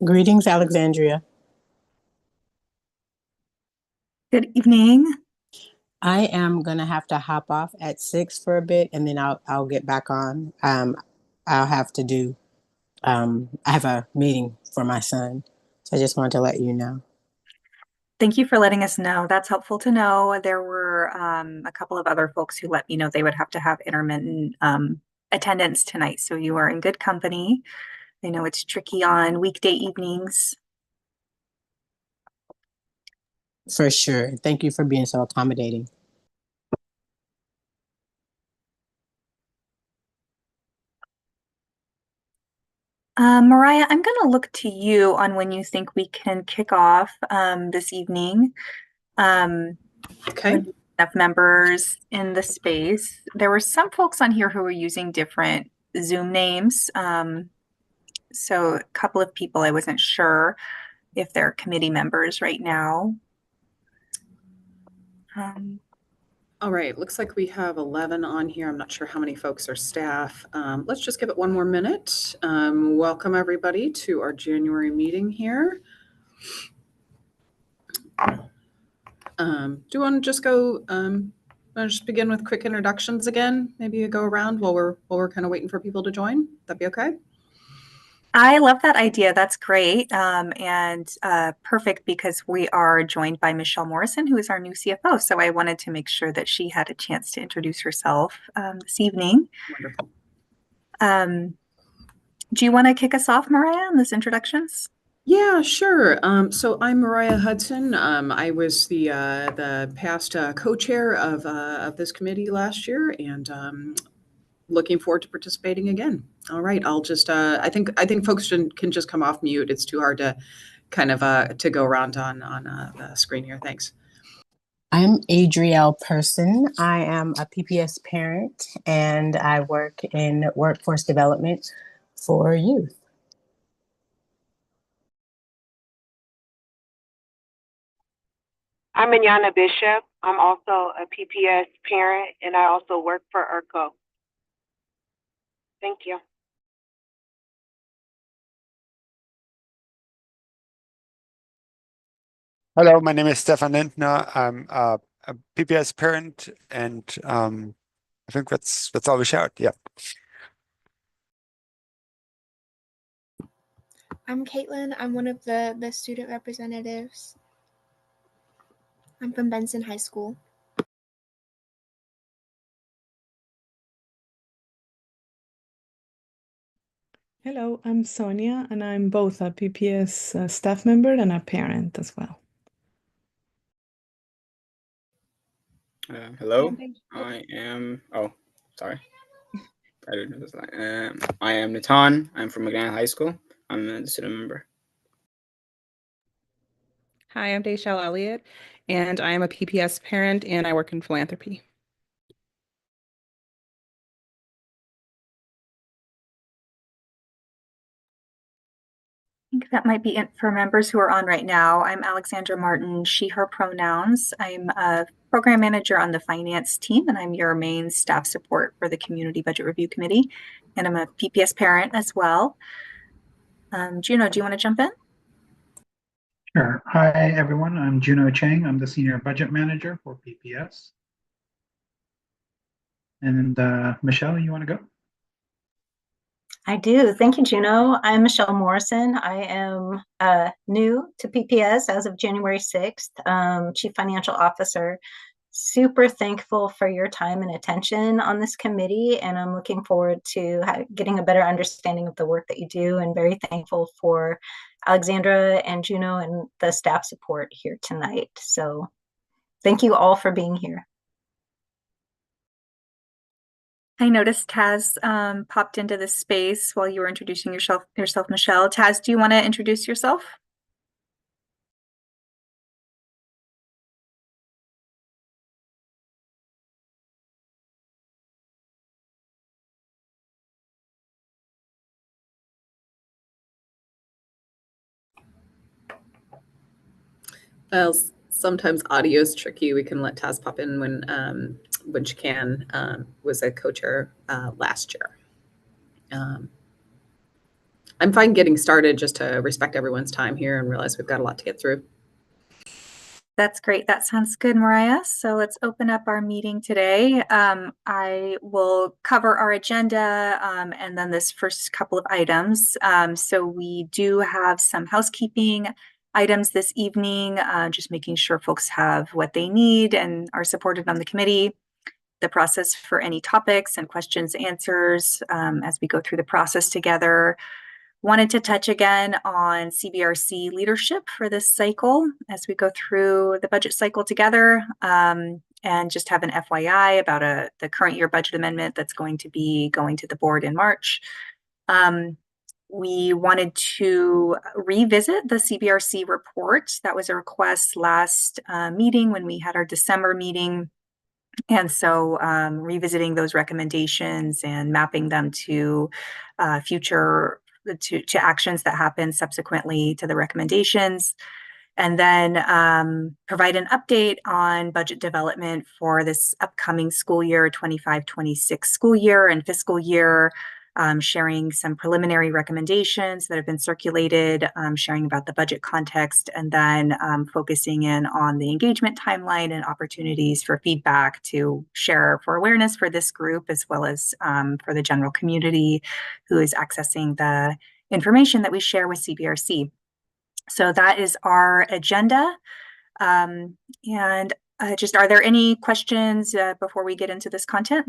Greetings, Alexandria. Good evening. I am gonna have to hop off at 6 for a bit, and then I'll get back on. I'll have to do. I have a meeting for my son, so I just wanted to let you know. Thank you for letting us know. That's helpful to know. There were a couple of other folks who let me know they would have to have intermittent attendance tonight. So you are in good company. I know it's tricky on weekday evenings. For sure. Thank you for being so accommodating. Mariah, I'm going to look to you on when you think we can kick off this evening. Okay. When we have members in the space. There were some folks on here who were using different Zoom names. So a couple of people I wasn't sure if they're committee members right now. All right. Looks like we have 11 on here. I'm not sure how many folks are staff. Let's just give it one more minute. Welcome everybody to our January meeting here. Do you want to just go? Just begin with quick introductions again. Maybe you go around while we're kind of waiting for people to join. That'd be okay. I love that idea. That's great. And perfect because we are joined by Michelle Morrison, who is our new CFO. So I wanted to make sure that she had a chance to introduce herself this evening. Wonderful. Do you want to kick us off, Mariah, on those introductions? Yeah, sure. So I'm Mariah Hudson. I was the past co-chair of this committee last year, and looking forward to participating again. All right, I'll just I think folks can just come off mute. It's too hard to kind of to go around on the screen here. Thanks. I'm Adrielle Person. I am a PPS parent, and I work in workforce development for youth. I'm Inyana Bishop. I'm also a PPS parent, and I also work for ERCO. Thank you. Hello, my name is Stefan Lindner. I'm a PPS parent, and I think that's all we shout. Yeah. I'm Caitlin. I'm one of the student representatives. I'm from Benson High School. Hello, I'm Sonia, and I'm both a PPS staff member and a parent as well. Hello, I am. Oh, sorry. I didn't know this line. I am Natan. I'm from McGann High School. I'm a student member. Hi, I'm Dayshell Elliott, and I am a PPS parent, and I work in philanthropy. I think that might be it for members who are on right now. I'm Alexandra Martin, she, her pronouns. I'm a program manager on the finance team, and I'm your main staff support for the Community Budget Review Committee. And I'm a PPS parent as well. Juno, do you want to jump in? Sure. Hi, everyone. I'm Juno Chang. I'm the Senior Budget Manager for PPS. And Michelle, you want to go? I do. Thank you, Juno. I'm Michelle Morrison. I am new to PPS as of January 6th, Chief Financial Officer. Super thankful for your time and attention on this committee, and I'm looking forward to getting a better understanding of the work that you do, and very thankful for Alexandra and Juno and the staff support here tonight. So thank you all for being here. I noticed Taz popped into this space while you were introducing yourself, Michelle. Taz, do you want to introduce yourself? Well, sometimes audio is tricky. We can let Taz pop in when she can. Was a co-chair last year. I'm fine getting started, just to respect everyone's time here and realize we've got a lot to get through. That's great. That sounds good, Mariah. So let's open up our meeting today. I will cover our agenda and then this first couple of items. So we do have some housekeeping items this evening, just making sure folks have what they need and are supported on the committee. The process for any topics and questions, answers as we go through the process together. Wanted to touch again on CBRC leadership for this cycle as we go through the budget cycle together, and just have an FYI about the current year budget amendment that's going to be going to the board in March. We wanted to revisit the CBRC report. That was a request last meeting when we had our December meeting. And so revisiting those recommendations and mapping them to future to actions that happen subsequently to the recommendations, and then provide an update on budget development for this upcoming school year, 25-26 school year and fiscal year, sharing some preliminary recommendations that have been circulated, sharing about the budget context, and then focusing in on the engagement timeline and opportunities for feedback to share for awareness for this group, as well as for the general community who is accessing the information that we share with CBRC. So that is our agenda. And just, are there any questions before we get into this content?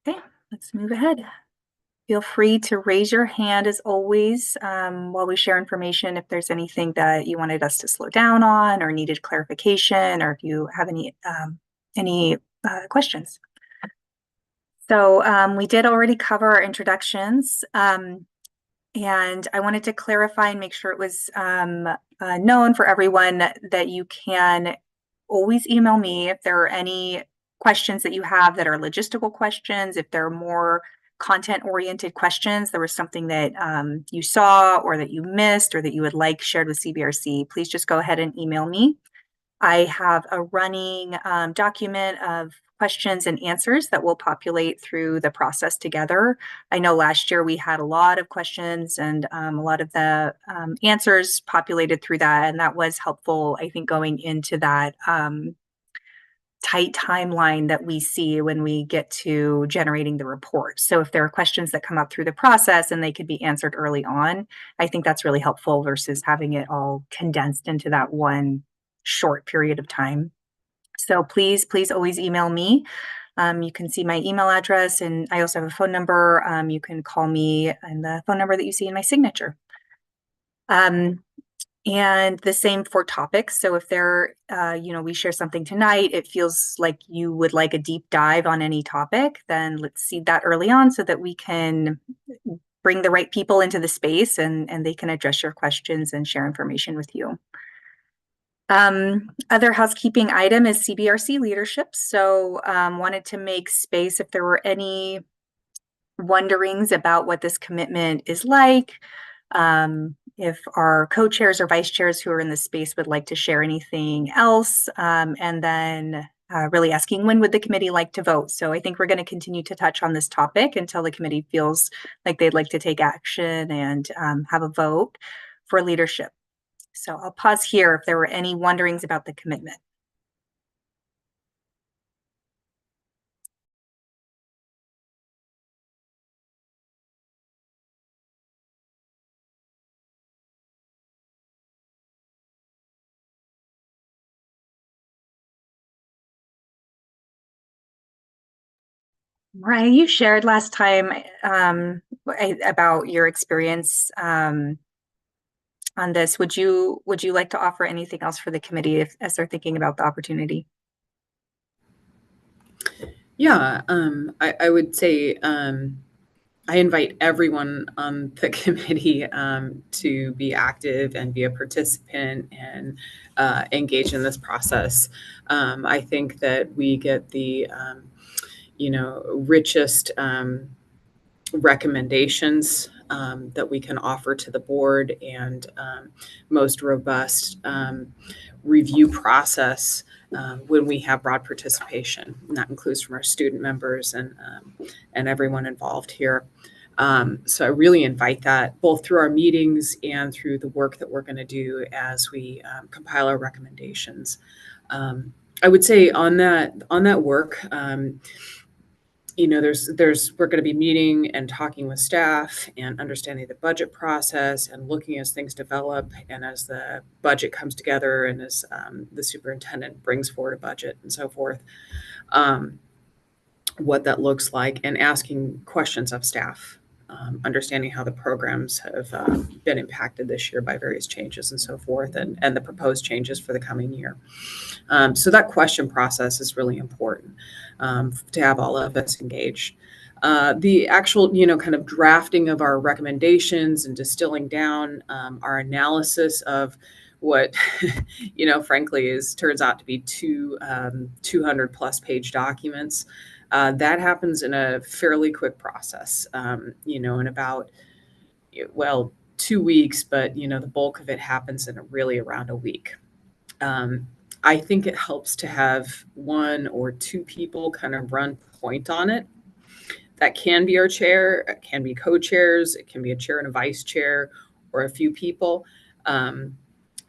Okay, let's move ahead. Feel free to raise your hand as always while we share information if there's anything that you wanted us to slow down on or needed clarification, or if you have any questions. So we did already cover our introductions, and I wanted to clarify and make sure it was known for everyone that you can always email me if there are any questions that you have that are logistical questions, if there are more content-oriented questions, there was something that you saw or that you missed or that you would like shared with CBRC, please just go ahead and email me. I have a running document of questions and answers that will populate through the process together. I know last year we had a lot of questions and a lot of the answers populated through that, and that was helpful, I think, going into that tight timeline that we see when we get to generating the report. So if there are questions that come up through the process and they could be answered early on, I think that's really helpful versus having it all condensed into that one short period of time. So please always email me. You can see my email address, and I also have a phone number. You can call me and the phone number that you see in my signature. And the same for topics. So if we share something tonight, it feels like you would like a deep dive on any topic, then let's seed that early on so that we can bring the right people into the space and they can address your questions and share information with you. Other housekeeping item is CBRC leadership. So wanted to make space if there were any wonderings about what this commitment is like. If our co-chairs or vice chairs who are in the space would like to share anything else, and then really asking when would the committee like to vote. So I think we're going to continue to touch on this topic until the committee feels like they'd like to take action and have a vote for leadership. So I'll pause here if there were any wonderings about the commitment. Mariah, you shared last time about your experience on this. Would you like to offer anything else for the committee as they're thinking about the opportunity? Yeah, I would say I invite everyone on the committee to be active and be a participant and engage in this process. I think that we get the richest recommendations that we can offer to the board and most robust review process when we have broad participation, and that includes from our student members and everyone involved here. So I really invite that both through our meetings and through the work that we're going to do as we compile our recommendations. I would say on that work, you know, we're going to be meeting and talking with staff and understanding the budget process and looking as things develop and as the budget comes together and as the superintendent brings forward a budget and so forth, what that looks like, and asking questions of staff, understanding how the programs have been impacted this year by various changes and so forth, and the proposed changes for the coming year. So that question process is really important to have all of us engaged. The actual, you know, kind of drafting of our recommendations and distilling down our analysis of what, you know, frankly turns out to be 200 plus page documents. That happens in a fairly quick process, you know, in about, well, 2 weeks, but, you know, the bulk of it happens in really around a week. I think it helps to have 1 or 2 people kind of run point on it. That can be our chair, it can be co-chairs, it can be a chair and a vice chair, or a few people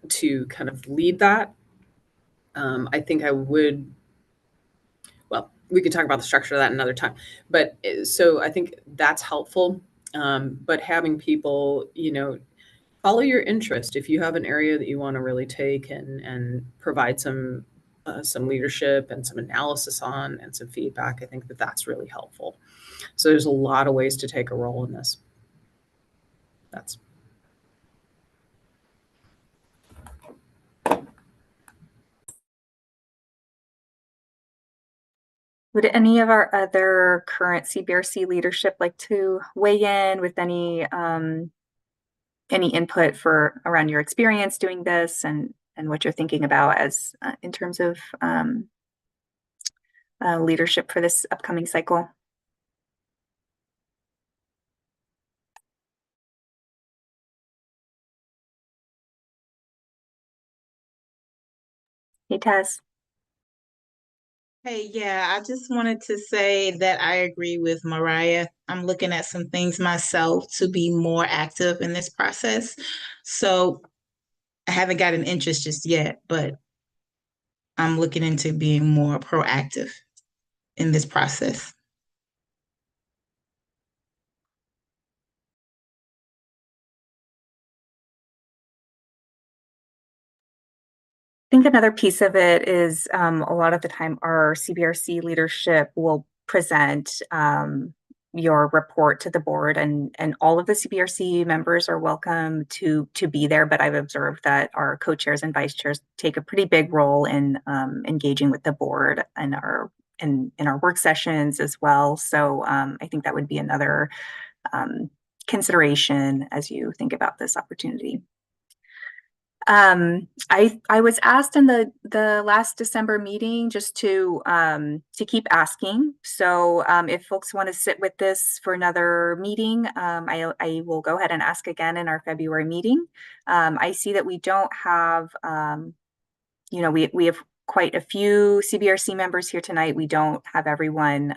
to kind of lead that. I think I would, well, we could talk about the structure of that another time, but so I think that's helpful. But having people, you know, follow your interest. If you have an area that you want to really take and provide some leadership and some analysis on and some feedback, I think that that's really helpful. So there's a lot of ways to take a role in this. That's. Would any of our other current CBRC leadership like to weigh in with any input for around your experience doing this and what you're thinking about as in terms of leadership for this upcoming cycle? Hey, Tess. Hey, yeah, I just wanted to say that I agree with Mariah. I'm looking at some things myself to be more active in this process. So I haven't got an interest just yet, but I'm looking into being more proactive in this process. I think another piece of it is a lot of the time our CBRC leadership will present your report to the board, and all of the CBRC members are welcome to be there. But I've observed that our co-chairs and vice chairs take a pretty big role in engaging with the board and in our work sessions as well. So I think that would be another consideration as you think about this opportunity. I was asked in the last December meeting just to keep asking. So if folks want to sit with this for another meeting, I will go ahead and ask again in our February meeting. I see that we don't have, you know, we have quite a few CBRC members here tonight. We don't have everyone.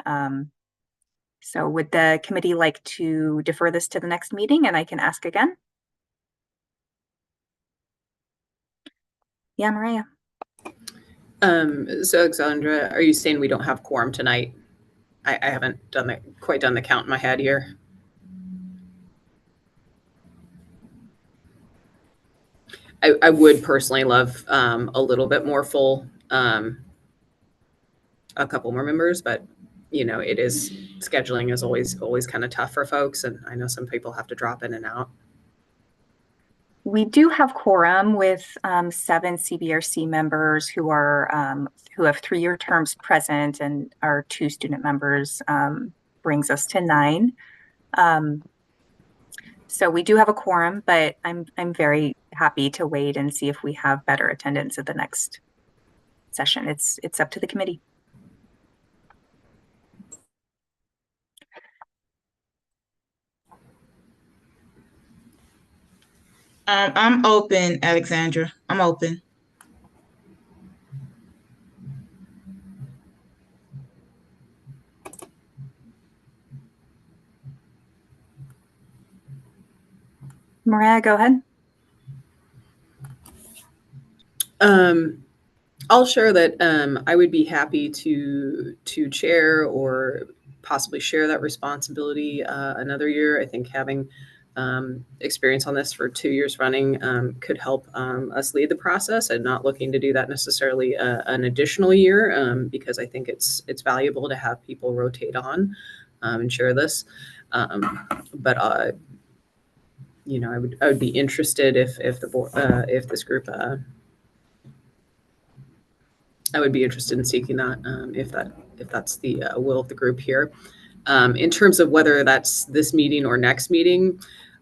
So would the committee like to defer this to the next meeting and I can ask again? Yeah, Mariah. So Alexandra, are you saying we don't have quorum tonight? I haven't quite done the count in my head here. I would personally love a little bit more full, a couple more members, but you know, scheduling is always kind of tough for folks, and I know some people have to drop in and out. We do have quorum with 7 CBRC members who have 3-year terms present, and our 2 student members brings us to 9. So we do have a quorum, but I'm very happy to wait and see if we have better attendance at the next session. It's up to the committee. I'm open, Alexandra. I'm open. Mariah, go ahead. I'll share that I would be happy to chair or possibly share that responsibility another year. I think having experience on this for 2 years running could help us lead the process, and not looking to do that necessarily an additional year because I think it's valuable to have people rotate on and share this. But you know, I would be interested if the board if this group I would be interested in seeking that if that's the will of the group here. In terms of whether that's this meeting or next meeting,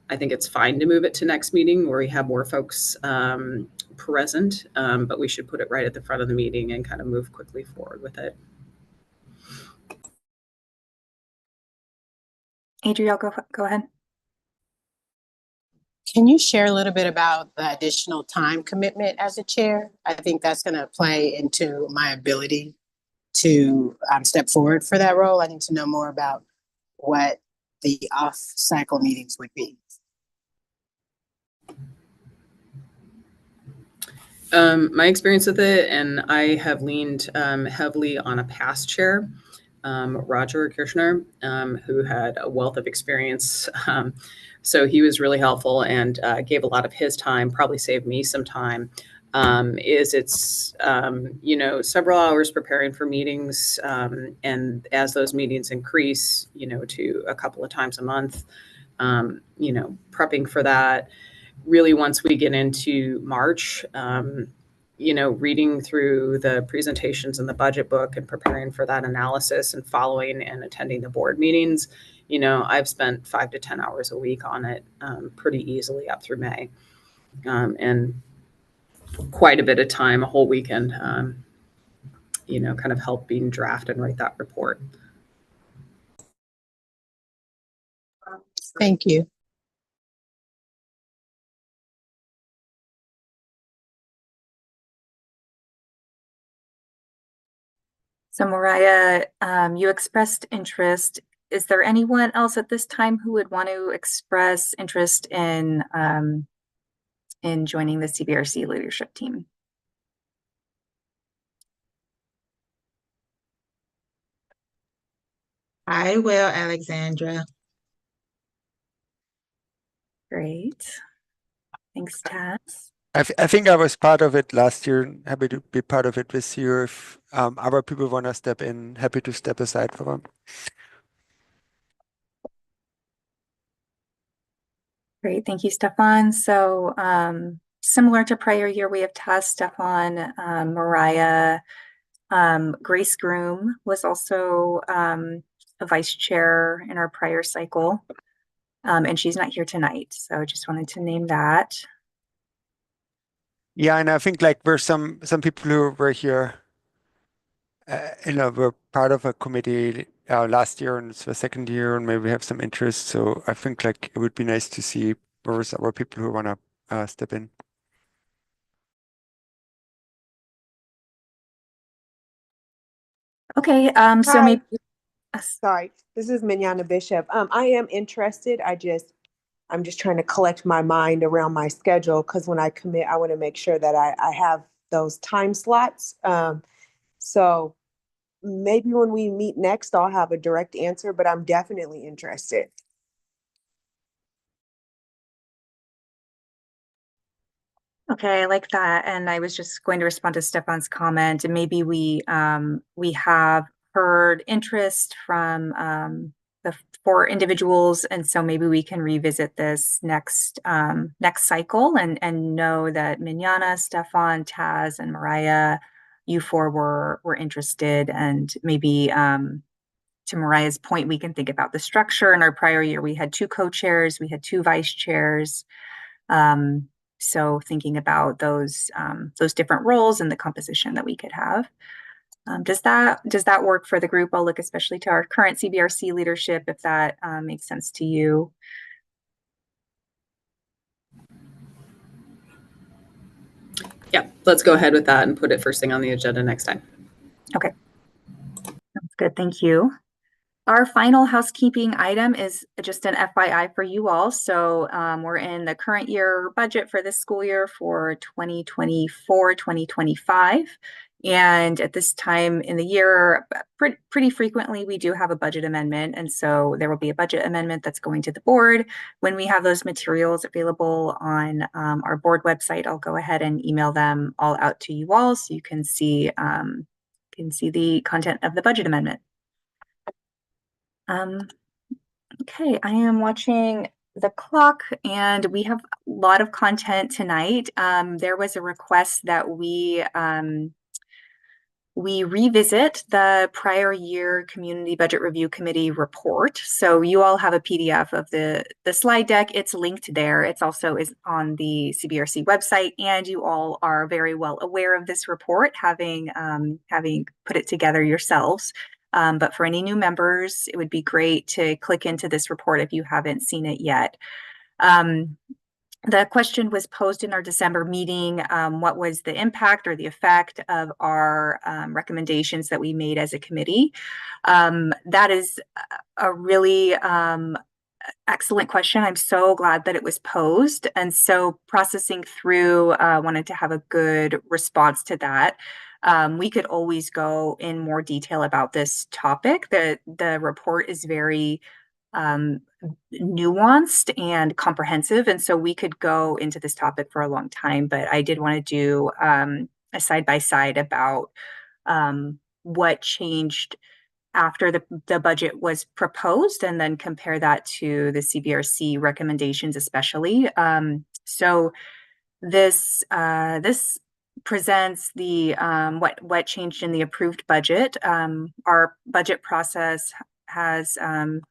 I think it's fine to move it to next meeting where we have more folks present, but we should put it right at the front of the meeting and kind of move quickly forward with it. Adrielle, go ahead. Can you share a little bit about the additional time commitment as a chair? I think that's going to play into my ability to step forward for that role. I need to know more about what the off-cycle meetings would be. My experience with it, and I have leaned heavily on a past chair, Roger Kirshner, who had a wealth of experience. So he was really helpful and gave a lot of his time, probably saved me some time. It's you know, several hours preparing for meetings, and as those meetings increase, you know, to a couple of times a month, you know, prepping for that. Really, once we get into March, you know, reading through the presentations in the budget book and preparing for that analysis and following and attending the board meetings, you know, I've spent 5 to 10 hours a week on it pretty easily up through May, and quite a bit of time, a whole weekend, you know, kind of helping draft and write that report. Thank you. So Mariah, you expressed interest. Is there anyone else at this time who would want to express interest in joining the CBRC leadership team? I will, Alexandra. Great. Thanks, Taz. I think I was part of it last year, and happy to be part of it this year. If other people want to step in, happy to step aside for them. Great, thank you, Stefan. So similar to prior year, we have Taz, Stefan, Mariah. Grace Groom was also a vice chair in our prior cycle, and she's not here tonight. So just wanted to name that. Yeah, and I think like there's some people who were here, you know, were part of a committee last year, and it's the second year, and maybe have some interest. So I think like it would be nice to see there's other people who want to step in. Okay, so Hi. maybe Sorry, this is Minyana Bishop. I am interested. I'm just trying to collect my mind around my schedule, because when I commit, I want to make sure that I have those time slots. So maybe when we meet next, I'll have a direct answer, but I'm definitely interested. Okay, I like that. And I was just going to respond to Stefan's comment, and maybe we have heard interest from the 4 individuals, and so maybe we can revisit this next cycle and know that Minyana, Stefan, Taz, and Mariah, you 4 were interested, and maybe to Mariah's point, we can think about the structure. In our prior year, we had 2 co-chairs, we had 2 vice chairs. So thinking about those different roles and the composition that we could have. Does that work for the group? I'll look especially to our current CBRC leadership if that makes sense to you. Yeah, let's go ahead with that and put it first thing on the agenda next time. Okay, that's good. Thank you. Our final housekeeping item is just an FYI for you all. So we're in the current year budget for this school year for 2024-2025. And at this time in the year, pretty frequently, we do have a budget amendment. And so there will be a budget amendment that's going to the board. When we have those materials available on our board website, I'll go ahead and email them all out to you all so you can see the content of the budget amendment. Okay, I am watching the clock and we have a lot of content tonight. There was a request that we revisit the prior year Community Budget Review Committee report. So you all have a PDF of the slide deck. It's linked there. It's also is on the CBRC website, and you all are very well aware of this report, having put it together yourselves. But for any new members, it would be great to click into this report if you haven't seen it yet. The question was posed in our December meeting. What was the impact or the effect of our recommendations that we made as a committee? That is a really excellent question. I'm so glad that it was posed. And so processing through, wanted to have a good response to that. We could always go in more detail about this topic. The report is very nuanced and comprehensive, and so we could go into this topic for a long time, but I did want to do a side-by-side about what changed after the budget was proposed, and then compare that to the CBRC recommendations especially. So this presents the what changed in the approved budget. Our budget process has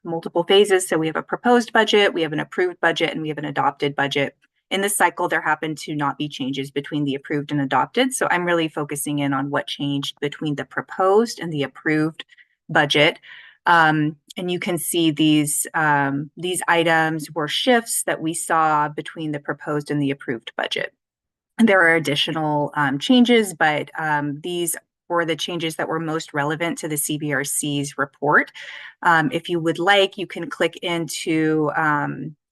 multiple phases. So we have a proposed budget, we have an approved budget, and we have an adopted budget. In this cycle, there happened to not be changes between the approved and adopted. So I'm really focusing in on what changed between the proposed and the approved budget. And you can see these items were shifts that we saw between the proposed and the approved budget. And there are additional changes, but these were the changes that were most relevant to the CBRC's report. If you would like, you can click into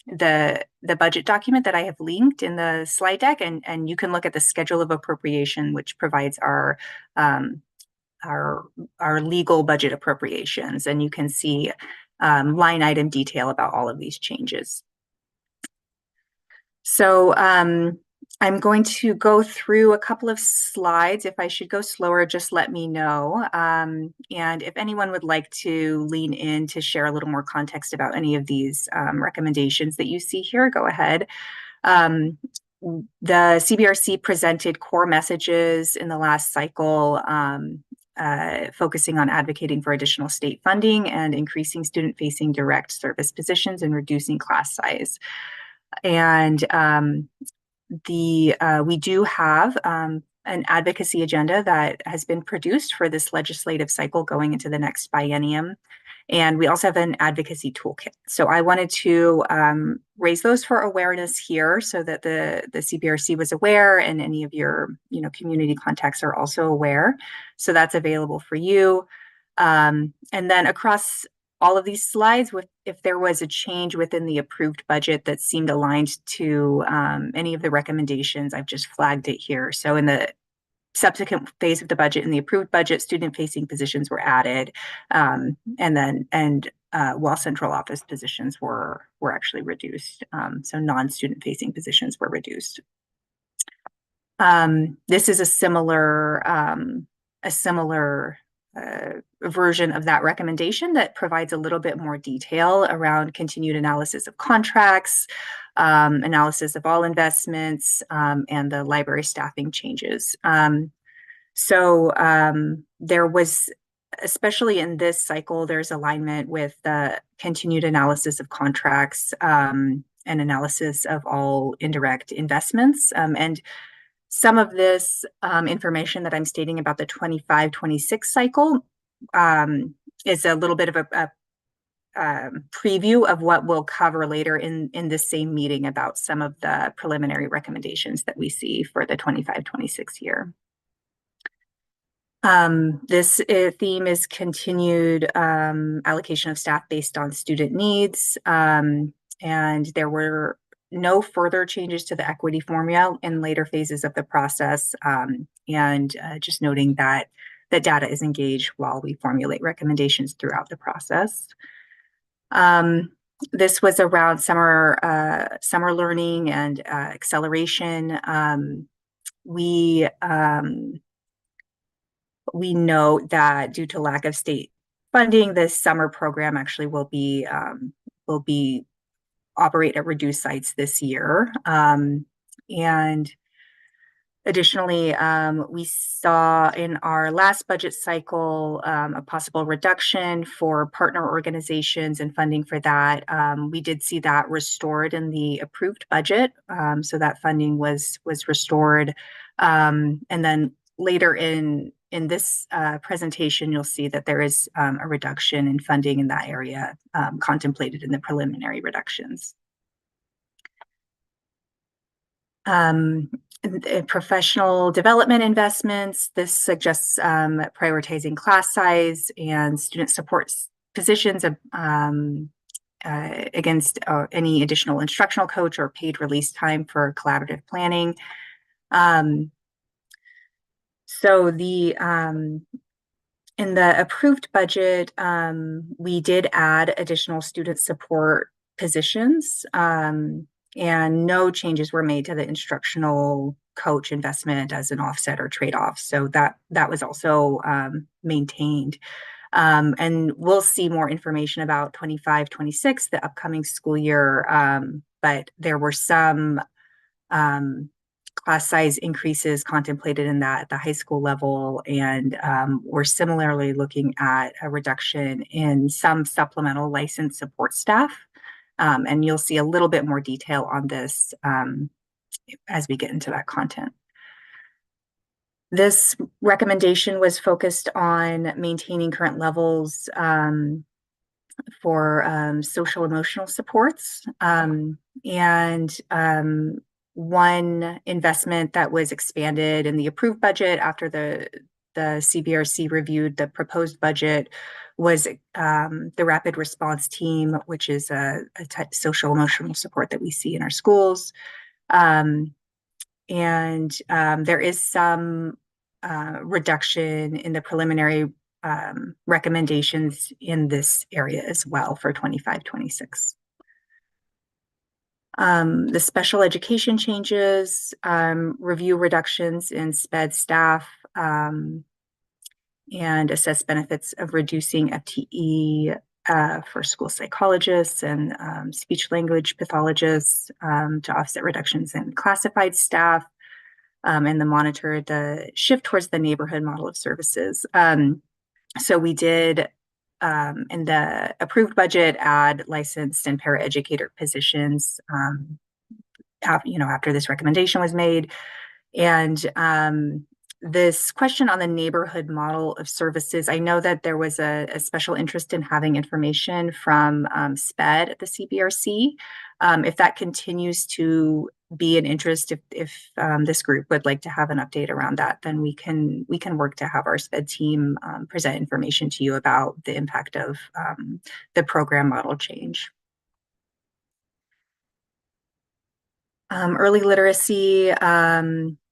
the budget document that I have linked in the slide deck, and you can look at the schedule of appropriation, which provides our legal budget appropriations, and you can see line item detail about all of these changes. So I'm going to go through a couple of slides. If I should go slower, just let me know. And if anyone would like to lean in to share a little more context about any of these recommendations that you see here, go ahead. The CBRC presented core messages in the last cycle, focusing on advocating for additional state funding and increasing student-facing direct service positions and reducing class size. And we do have an advocacy agenda that has been produced for this legislative cycle going into the next biennium. And we also have an advocacy toolkit. So I wanted to raise those for awareness here so that the CBRC was aware, and any of your community contacts are also aware. So that's available for you. And then across all of these slides, if there was a change within the approved budget that seemed aligned to any of the recommendations, I've just flagged it here. So in the subsequent phase of the budget, in the approved budget, student-facing positions were added, while central office positions were actually reduced. So non-student-facing positions were reduced. This is a similar version of that recommendation that provides a little bit more detail around continued analysis of contracts, analysis of all investments, and the library staffing changes. So there was, especially in this cycle, there's alignment with the continued analysis of contracts and analysis of all indirect investments. And some of this information that I'm stating about the 25-26 cycle is a little bit of a preview of what we'll cover later in this same meeting about some of the preliminary recommendations that we see for the 25-26 year. This theme is continued allocation of staff based on student needs, and there were no further changes to the equity formula in later phases of the process, and just noting that the data is engaged while we formulate recommendations throughout the process. This was around summer learning and acceleration. We know that due to lack of state funding, this summer program actually will be operate at reduced sites this year. And additionally, we saw in our last budget cycle a possible reduction for partner organizations and funding for that. We did see that restored in the approved budget, so that funding was restored. And then later in this presentation, you'll see that there is a reduction in funding in that area contemplated in the preliminary reductions. Professional development investments. This suggests prioritizing class size and student support positions against any additional instructional coach or paid release time for collaborative planning. So in the approved budget, we did add additional student support positions, and no changes were made to the instructional coach investment as an offset or trade-off. So that was also maintained. And we'll see more information about 25-26, the upcoming school year, but there were some class size increases contemplated in that at the high school level, and we're similarly looking at a reduction in some supplemental licensed support staff. And you'll see a little bit more detail on this as we get into that content. This recommendation was focused on maintaining current levels for social emotional supports, and one investment that was expanded in the approved budget after the CBRC reviewed the proposed budget was the rapid response team, which is a type of social emotional support that we see in our schools. And there is some reduction in the preliminary recommendations in this area as well for 25-26. The special education changes, review reductions in SPED staff, and assess benefits of reducing FTE for school psychologists and speech language pathologists to offset reductions in classified staff, and then monitor the shift towards the neighborhood model of services. So we did, in the approved budget, add licensed and paraeducator positions, after this recommendation was made. And this question on the neighborhood model of services, I know that there was a special interest in having information from SPED at the CBRC. If that continues to be an interest, if this group would like to have an update around that, then we can work to have our SPED team present information to you about the impact of the program model change. Early literacy,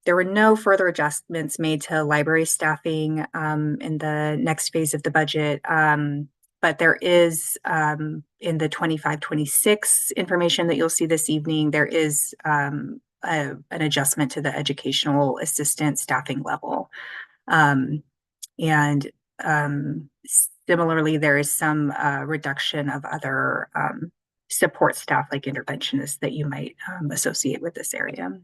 there were no further adjustments made to library staffing in the next phase of the budget, but there is, in the 25-26 information that you'll see this evening, there is an adjustment to the educational assistant staffing level. And similarly, there is some reduction of other support staff like interventionists that you might associate with this area.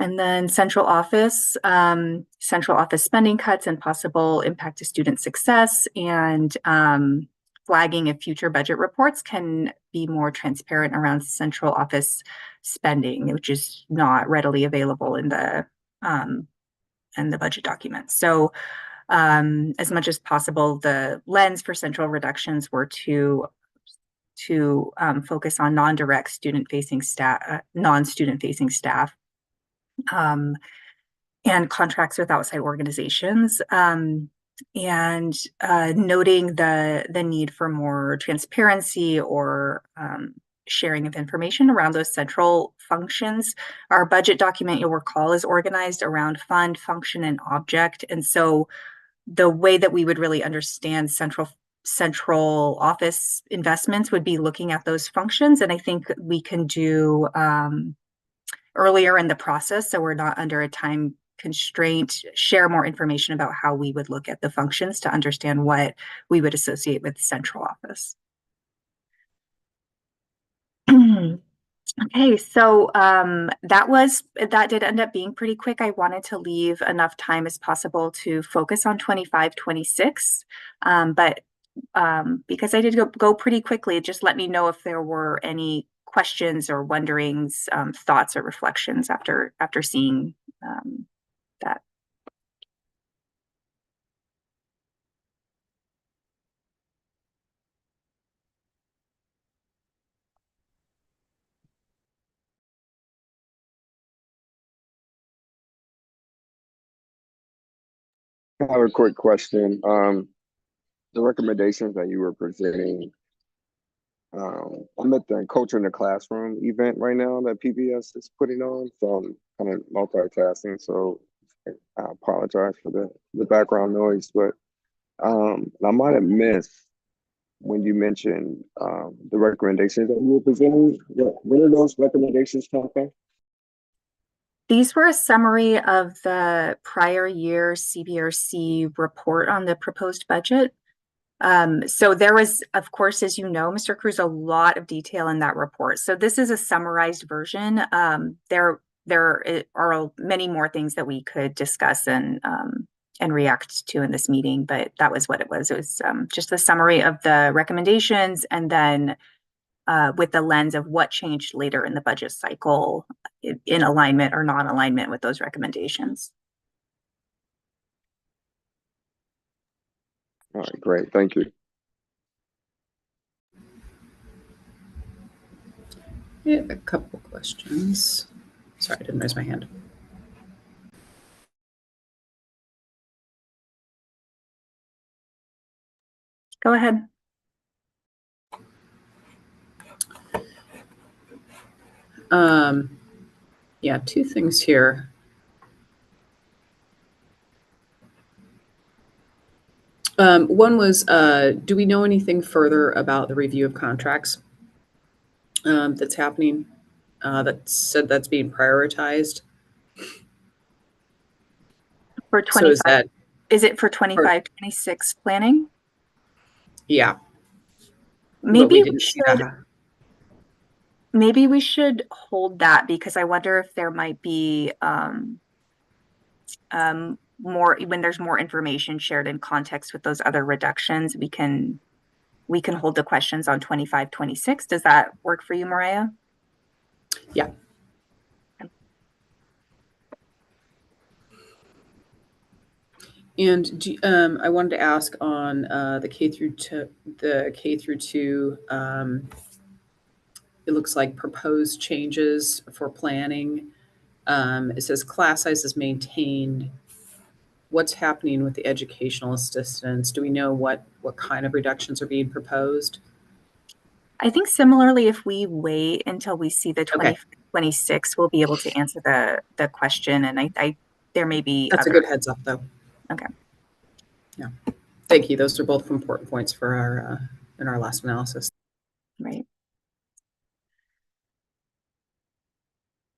And then central office spending cuts and possible impact to student success, and flagging if future budget reports can be more transparent around central office spending, which is not readily available in the budget documents. So as much as possible, the lens for central reductions were to focus on non-direct student-facing staff, non-student-facing staff. and contracts with outside organizations, and noting the need for more transparency or sharing of information around those central functions. Our budget document, you'll recall, is organized around fund, function, and object. And so the way that we would really understand central office investments would be looking at those functions. And I think we can do earlier in the process, so we're not under a time constraint, share more information about how we would look at the functions to understand what we would associate with central office. Okay, so that did end up being pretty quick. I wanted to leave enough time as possible to focus on 25, 26. But because I did go pretty quickly, just let me know if there were any questions or wonderings, thoughts or reflections after seeing that. I have a quick question. The recommendations that you were presenting, I'm at the Culture in the Classroom event right now that PBS is putting on, so I'm kind of multitasking, so I apologize for the background noise, but I might have missed when you mentioned the recommendations that you were presenting. Where are those recommendations come from? These were a summary of the prior year CBRC report on the proposed budget. So there was, of course, as you know, Mr. Cruz, a lot of detail in that report. So this is a summarized version. There are many more things that we could discuss and react to in this meeting, but that was what it was. It was just a summary of the recommendations, and then with the lens of what changed later in the budget cycle in alignment or non-alignment with those recommendations. All right, great, thank you. I have a couple questions. Sorry, I didn't raise my hand. Go ahead. Yeah, two things here. One was, do we know anything further about the review of contracts that's happening? That said that's being prioritized. For 25, so is it for 25, 26 planning? Yeah. Maybe we should hold that, because I wonder if there might be more, when there's more information shared in context with those other reductions, we can hold the questions on 25, 26. Does that work for you, Mariah? Yeah. And I wanted to ask on the K through 2, it looks like proposed changes for planning. It says class size is maintained. What's happening with the educational assistants? Do we know what kind of reductions are being proposed? I think similarly, if we wait until we see the 2026, we'll be able to answer the question. And I there may be That's a good heads up, though. Okay. Yeah. Thank you. Those are both important points for our in our last analysis. Right.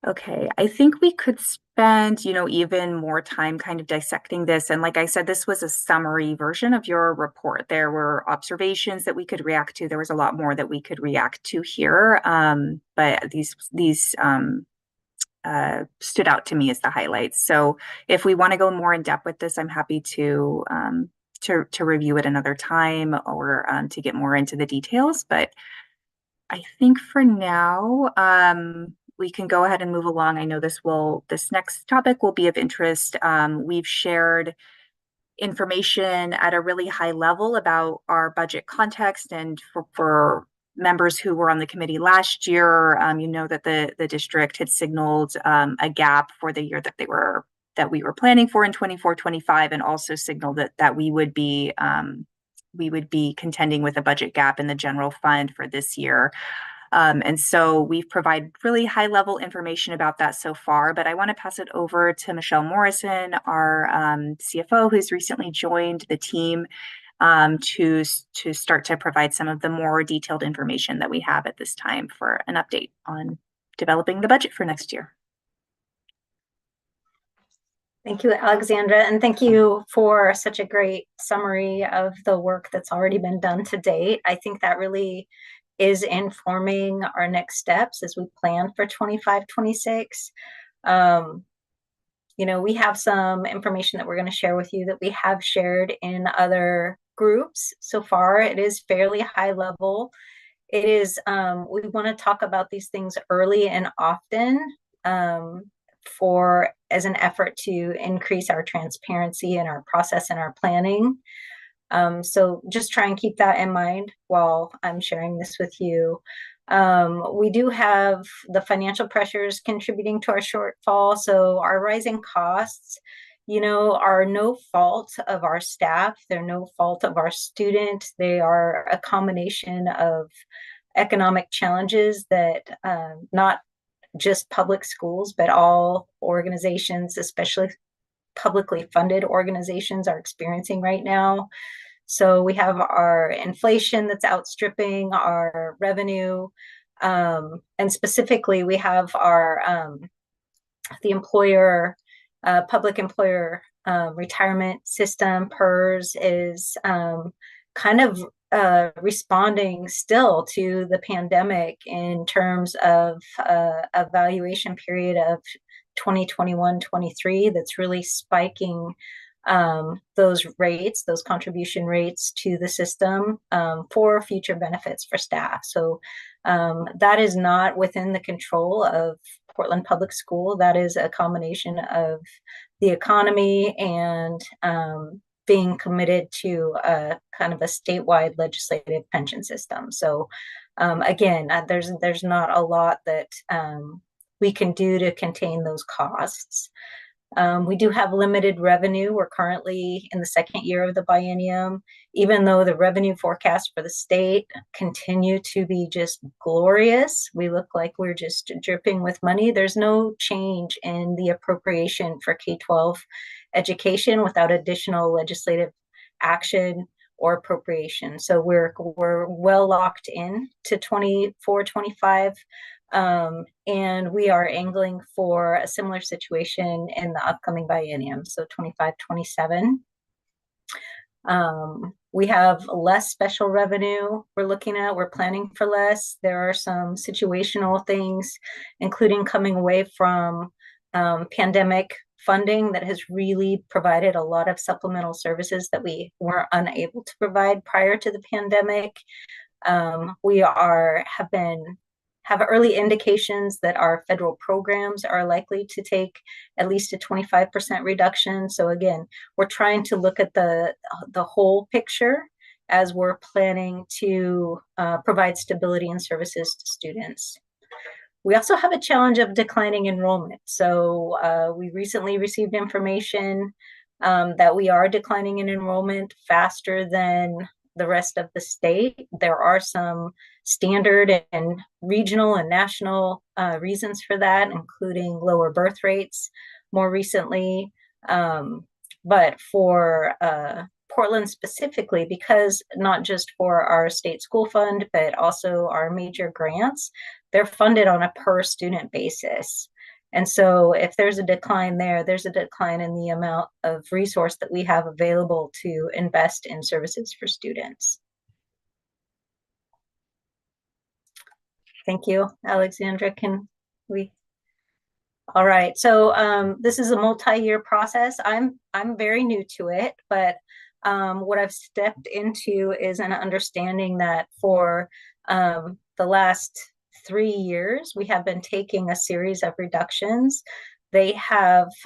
Okay, I think we could spend, even more time kind of dissecting this. And like I said, this was a summary version of your report. There were observations that we could react to. There was a lot more that we could react to here. But these stood out to me as the highlights. So if we want to go more in depth with this, I'm happy to review it another time, or to get more into the details. But I think for now, we can go ahead and move along. I know this next topic will be of interest. We've shared information at a really high level about our budget context, and for members who were on the committee last year, you know that the district had signaled a gap for the year that they were we were planning for in 24-25, and also signaled that we would be contending with a budget gap in the general fund for this year. And so we've provided really high level information about that so far, but I want to pass it over to Michelle Morrison, our CFO, who's recently joined the team, to start to provide some of the more detailed information that we have at this time for an update on developing the budget for next year. Thank you, Alexandra, and thank you for such a great summary of the work that's already been done to date. I think that really is informing our next steps as we plan for 25-26. You know, we have some information that we're going to share with you that we have shared in other groups so far. It is fairly high level. It is, we want to talk about these things early and often as an effort to increase our transparency in our process and our planning. So just try and keep that in mind while I'm sharing this with you. We do have the financial pressures contributing to our shortfall. So our rising costs, you know, are no fault of our staff. They're no fault of our students. They are a combination of economic challenges that not just public schools, but all organizations, especially publicly funded organizations, are experiencing right now. So we have our inflation that's outstripping our revenue. And specifically, we have our the employer, public employer retirement system, PERS, is kind of responding still to the pandemic in terms of a valuation period of 2021-23 that's really spiking those rates, those contribution rates to the system for future benefits for staff. So that is not within the control of Portland Public School. That is a combination of the economy and being committed to a kind of a statewide legislative pension system. So again, there's not a lot that we can do to contain those costs. We do have limited revenue. We're currently in the second year of the biennium. Even though the revenue forecasts for the state continue to be just glorious, we look like we're just dripping with money. There's no change in the appropriation for K-12 education without additional legislative action or appropriation. So we're well locked in to 24-25. And we are angling for a similar situation in the upcoming biennium, so 25-27. We have less special revenue we're looking at. We're planning for less. There are some situational things, including coming away from pandemic funding that has really provided a lot of supplemental services that we were unable to provide prior to the pandemic. We have early indications that our federal programs are likely to take at least a 25% reduction. So again, we're trying to look at the whole picture as we're planning to provide stability and services to students. We also have a challenge of declining enrollment. So we recently received information that we are declining in enrollment faster than the rest of the state. There are some standard and regional and national reasons for that, including lower birth rates more recently. But for Portland specifically, because not just for our state school fund, but also our major grants, they're funded on a per student basis. And so if there's a decline there, there's a decline in the amount of resource that we have available to invest in services for students. Thank you, Alexandra. Can we? All right. So this is a multi-year process. I'm very new to it, but what I've stepped into is an understanding that for the last 3 years, we have been taking a series of reductions. They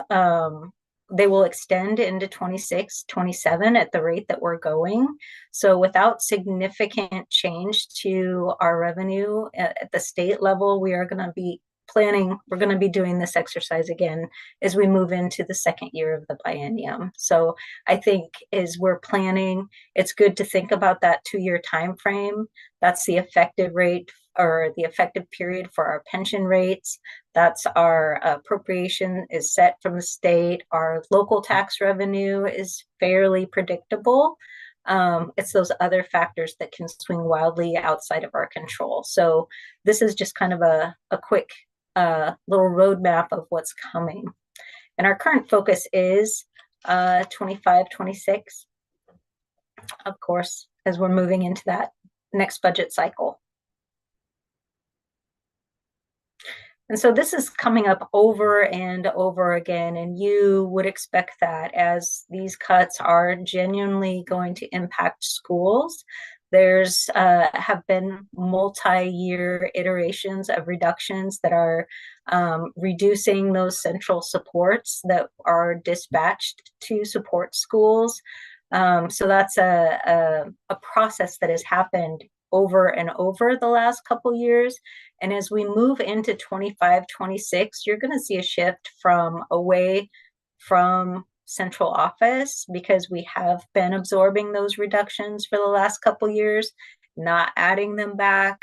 will extend into 26, 27 at the rate that we're going. So without significant change to our revenue at the state level, we are going to be planning, we're going to be doing this exercise again as we move into the second year of the biennium. So I think as we're planning, it's good to think about that 2-year time frame. That's the effective rate or the effective period for our pension rates. That's our appropriation is set from the state. Our local tax revenue is fairly predictable. It's those other factors that can swing wildly outside of our control. So this is just kind of a quick little roadmap of what's coming. And our current focus is 25, 26, of course, as we're moving into that next budget cycle. And so this is coming up over and over again, and you would expect that as these cuts are genuinely going to impact schools. There's have been multi-year iterations of reductions that are reducing those central supports that are dispatched to support schools. So that's a process that has happened over and over the last couple years. And as we move into 25, 26, you're going to see a shift from away from central office, because we have been absorbing those reductions for the last couple years, not adding them back,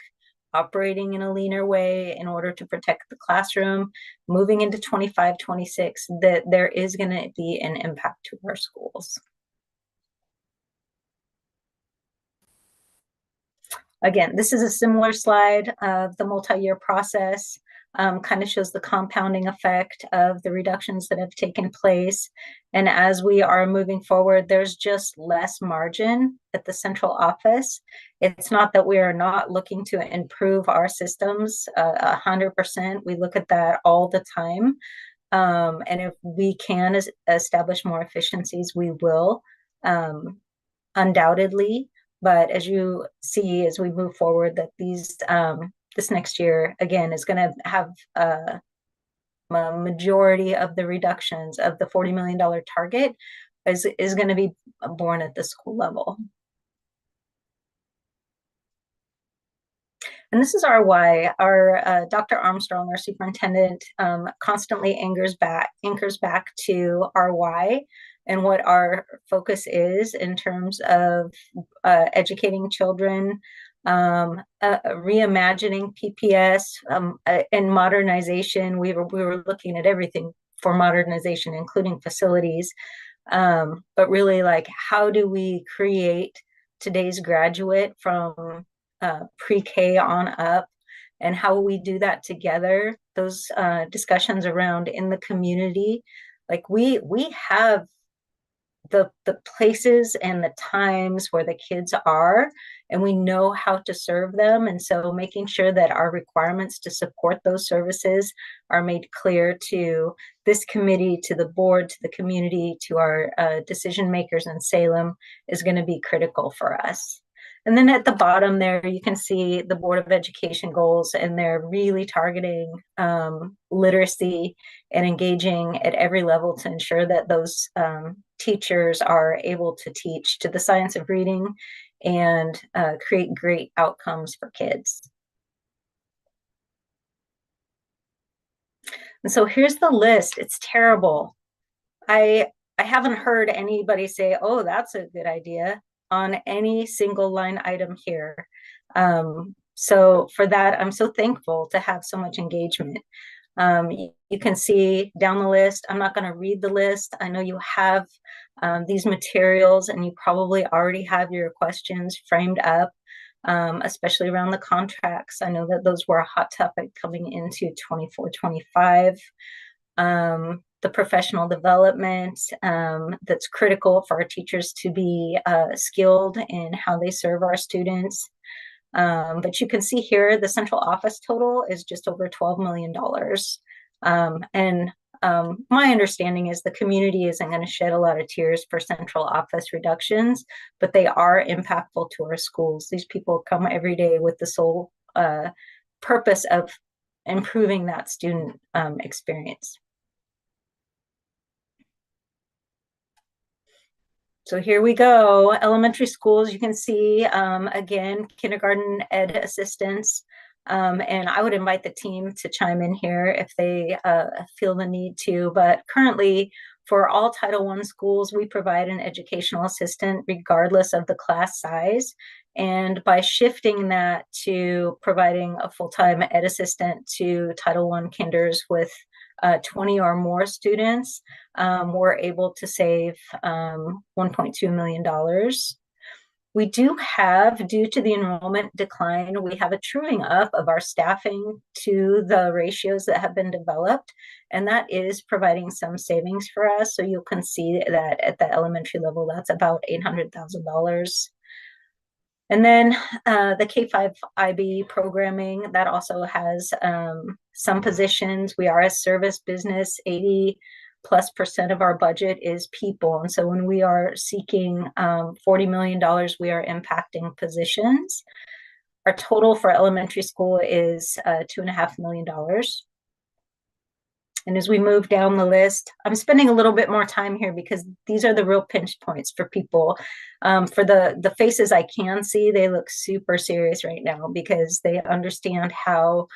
operating in a leaner way in order to protect the classroom. Moving into 25, 26, that there is going to be an impact to our schools. Again, this is a similar slide of the multi-year process, kind of shows the compounding effect of the reductions that have taken place. And as we are moving forward, there's just less margin at the central office. It's not that we are not looking to improve our systems 100%. We look at that all the time. And if we can establish more efficiencies, we will, undoubtedly. But as you see, as we move forward, that these this next year, again, is going to have a majority of the reductions of the $40 million target is going to be born at the school level. And this is our why. Our Dr. Armstrong, our superintendent, constantly anchors back to our why and what our focus is in terms of educating children, reimagining PPS, and modernization. We were looking at everything for modernization, including facilities, but really, like, how do we create today's graduate from pre-K on up, and how we do that together? Those discussions around in the community, like we have the places and the times where the kids are, and we know how to serve them. And so making sure that our requirements to support those services are made clear to this committee, to the board, to the community, to our decision makers in Salem is going to be critical for us. And then at the bottom there, you can see the Board of Education goals, and they're really targeting literacy and engaging at every level to ensure that those teachers are able to teach to the science of reading and create great outcomes for kids. And so here's the list. It's terrible. I haven't heard anybody say, oh, that's a good idea, on any single line item here. So for that, I'm so thankful to have so much engagement. You can see down the list. I'm not going to read the list. I know you have these materials, and you probably already have your questions framed up, especially around the contracts. I know that those were a hot topic coming into 24-25. The professional development that's critical for our teachers to be skilled in how they serve our students. But you can see here the central office total is just over $12 million. My understanding is the community isn't going to shed a lot of tears for central office reductions, but they are impactful to our schools. These people come every day with the sole purpose of improving that student experience. So here we go. Elementary schools, you can see, again, kindergarten ed assistants And I would invite the team to chime in here if they feel the need to. But currently, for all Title I schools, we provide an educational assistant regardless of the class size. And by shifting that to providing a full-time ed assistant to Title I kinders with 20 or more students, we're able to save $1.2 million. We do have, due to the enrollment decline, we have a truing up of our staffing to the ratios that have been developed, and that is providing some savings for us. So you can see that at the elementary level, that's about $800,000. And then the K-5 IB programming, that also has some positions. We are a service business, 80+% of our budget is people. And so when we are seeking $40 million, we are impacting positions. Our total for elementary school is $2.5 million. And as we move down the list, I'm spending a little bit more time here because these are the real pinch points for people. For the faces I can see, they look super serious right now because they understand how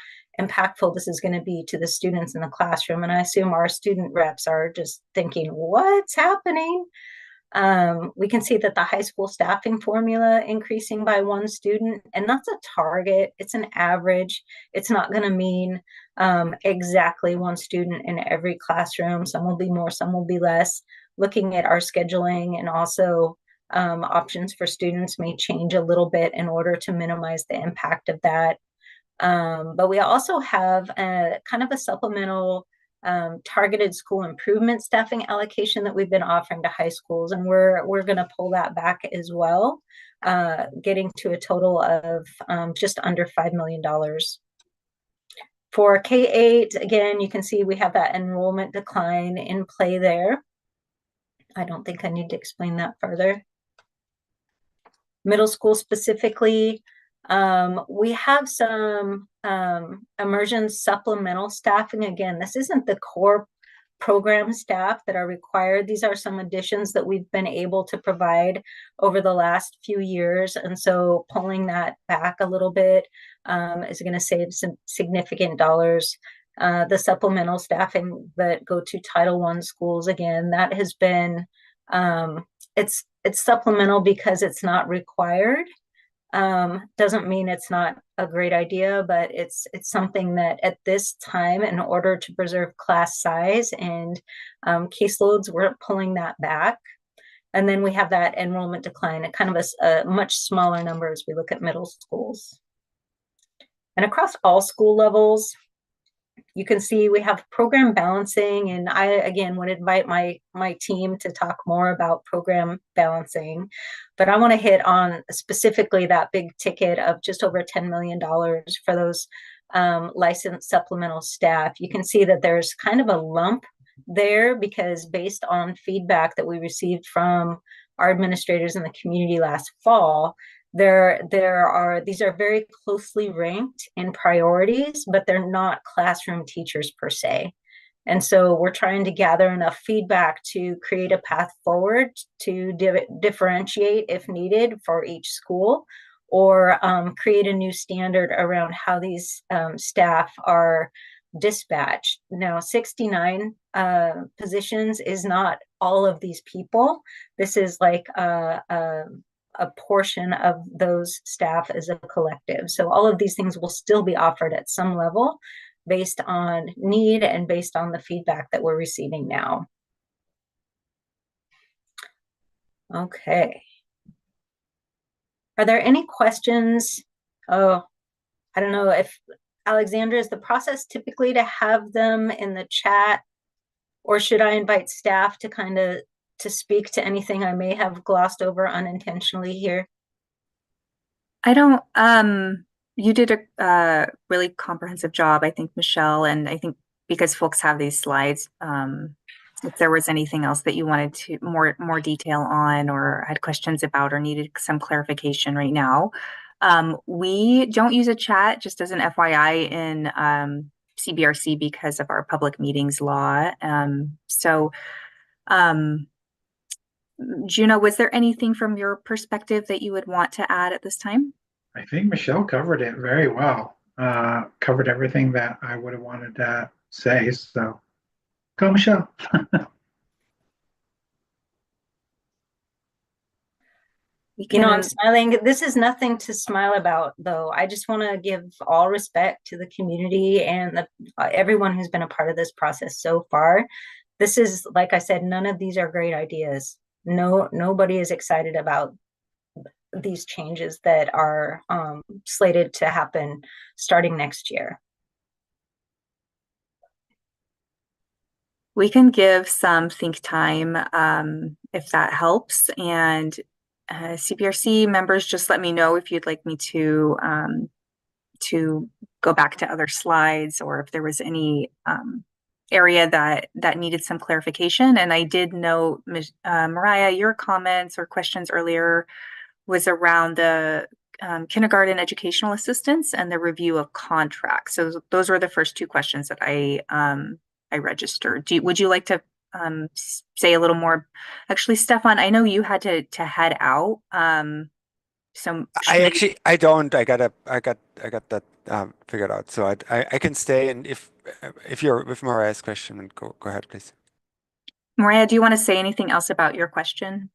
impactful this is going to be to the students in the classroom. And I assume our student reps are just thinking, what's happening? We can see that the high school staffing formula increasing by 1 student, and that's a target. It's an average. It's not going to mean exactly 1 student in every classroom. Some will be more, some will be less. Looking at our scheduling and also options for students may change a little bit in order to minimize the impact of that. But we also have a kind of a supplemental targeted school improvement staffing allocation that we've been offering to high schools, and we're going to pull that back as well, getting to a total of just under $5 million. For K-8, again, you can see we have that enrollment decline in play there. I don't think I need to explain that further. Middle school specifically, we have some immersion supplemental staffing. Again, this isn't the core program staff that are required. These are some additions that we've been able to provide over the last few years. And so pulling that back a little bit is going to save some significant dollars. The supplemental staffing that go to Title I schools, again, that has been, it's supplemental because it's not required. Doesn't mean it's not a great idea, but it's something that at this time, in order to preserve class size and caseloads, we're pulling that back. And then we have that enrollment decline at kind of a much smaller number as we look at middle schools. And across all school levels, you can see we have program balancing, and I, again, would invite my team to talk more about program balancing. But I want to hit on specifically that big ticket of just over $10 million for those licensed supplemental staff. You can see that there's kind of a lump there because based on feedback that we received from our administrators in the community last fall, these are very closely ranked in priorities, but they're not classroom teachers per se. And so we're trying to gather enough feedback to create a path forward to differentiate if needed for each school, or create a new standard around how these staff are dispatched. Now, 69 positions is not all of these people. This is like a portion of those staff as a collective. So all of these things will still be offered at some level based on need and based on the feedback that we're receiving now. Okay. Are there any questions? Oh, I don't know if Alexandra, is the process typically to have them in the chat, or should I invite staff to kind of to speak to anything I may have glossed over unintentionally here? I don't, you did a really comprehensive job, I think, Michelle, and I think because folks have these slides, if there was anything else that you wanted to more detail on or had questions about or needed some clarification right now. We don't use a chat, just as an FYI, in CBRC because of our public meetings law. Juno, was there anything from your perspective that you would want to add at this time? I think Michelle covered it very well. covered everything that I would have wanted to say. So go, Michelle. You know, I'm smiling. This is nothing to smile about, though. I just want to give all respect to the community and everyone who's been a part of this process so far. This is, like I said, none of these are great ideas. Nobody is excited about these changes that are slated to happen starting next year. We can give some think time if that helps. And CBRC members, just let me know if you'd like me to go back to other slides or if there was any area that needed some clarification. And I did note, Mariah, your comments or questions earlier was around the kindergarten educational assistance and the review of contracts. So those were the first two questions that I registered. Would you like to say a little more? Actually, Stefan, I know you had to head out. So I don't. I got that figured out. So I can stay, and if you're with Mariah's question, go ahead, please. Mariah, do you want to say anything else about your question?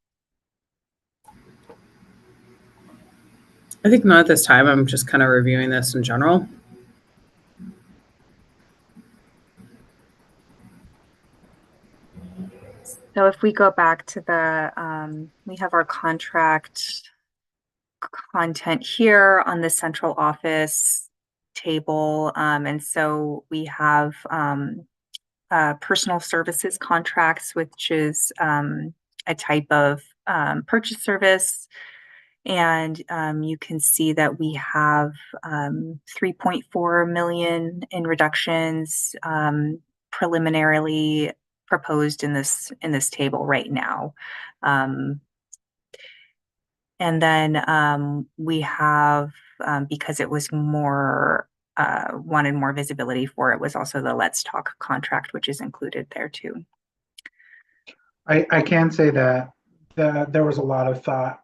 I think not at this time. I'm just kind of reviewing this in general. So if we go back to the, we have our contract content here on the central office table. And so we have personal services contracts, which is a type of purchase service. And you can see that we have 3.4 million in reductions preliminarily proposed in this table right now. And then we have, because it was more, wanted more visibility for it, was also the Let's Talk contract, which is included there too. I can say that there was a lot of thought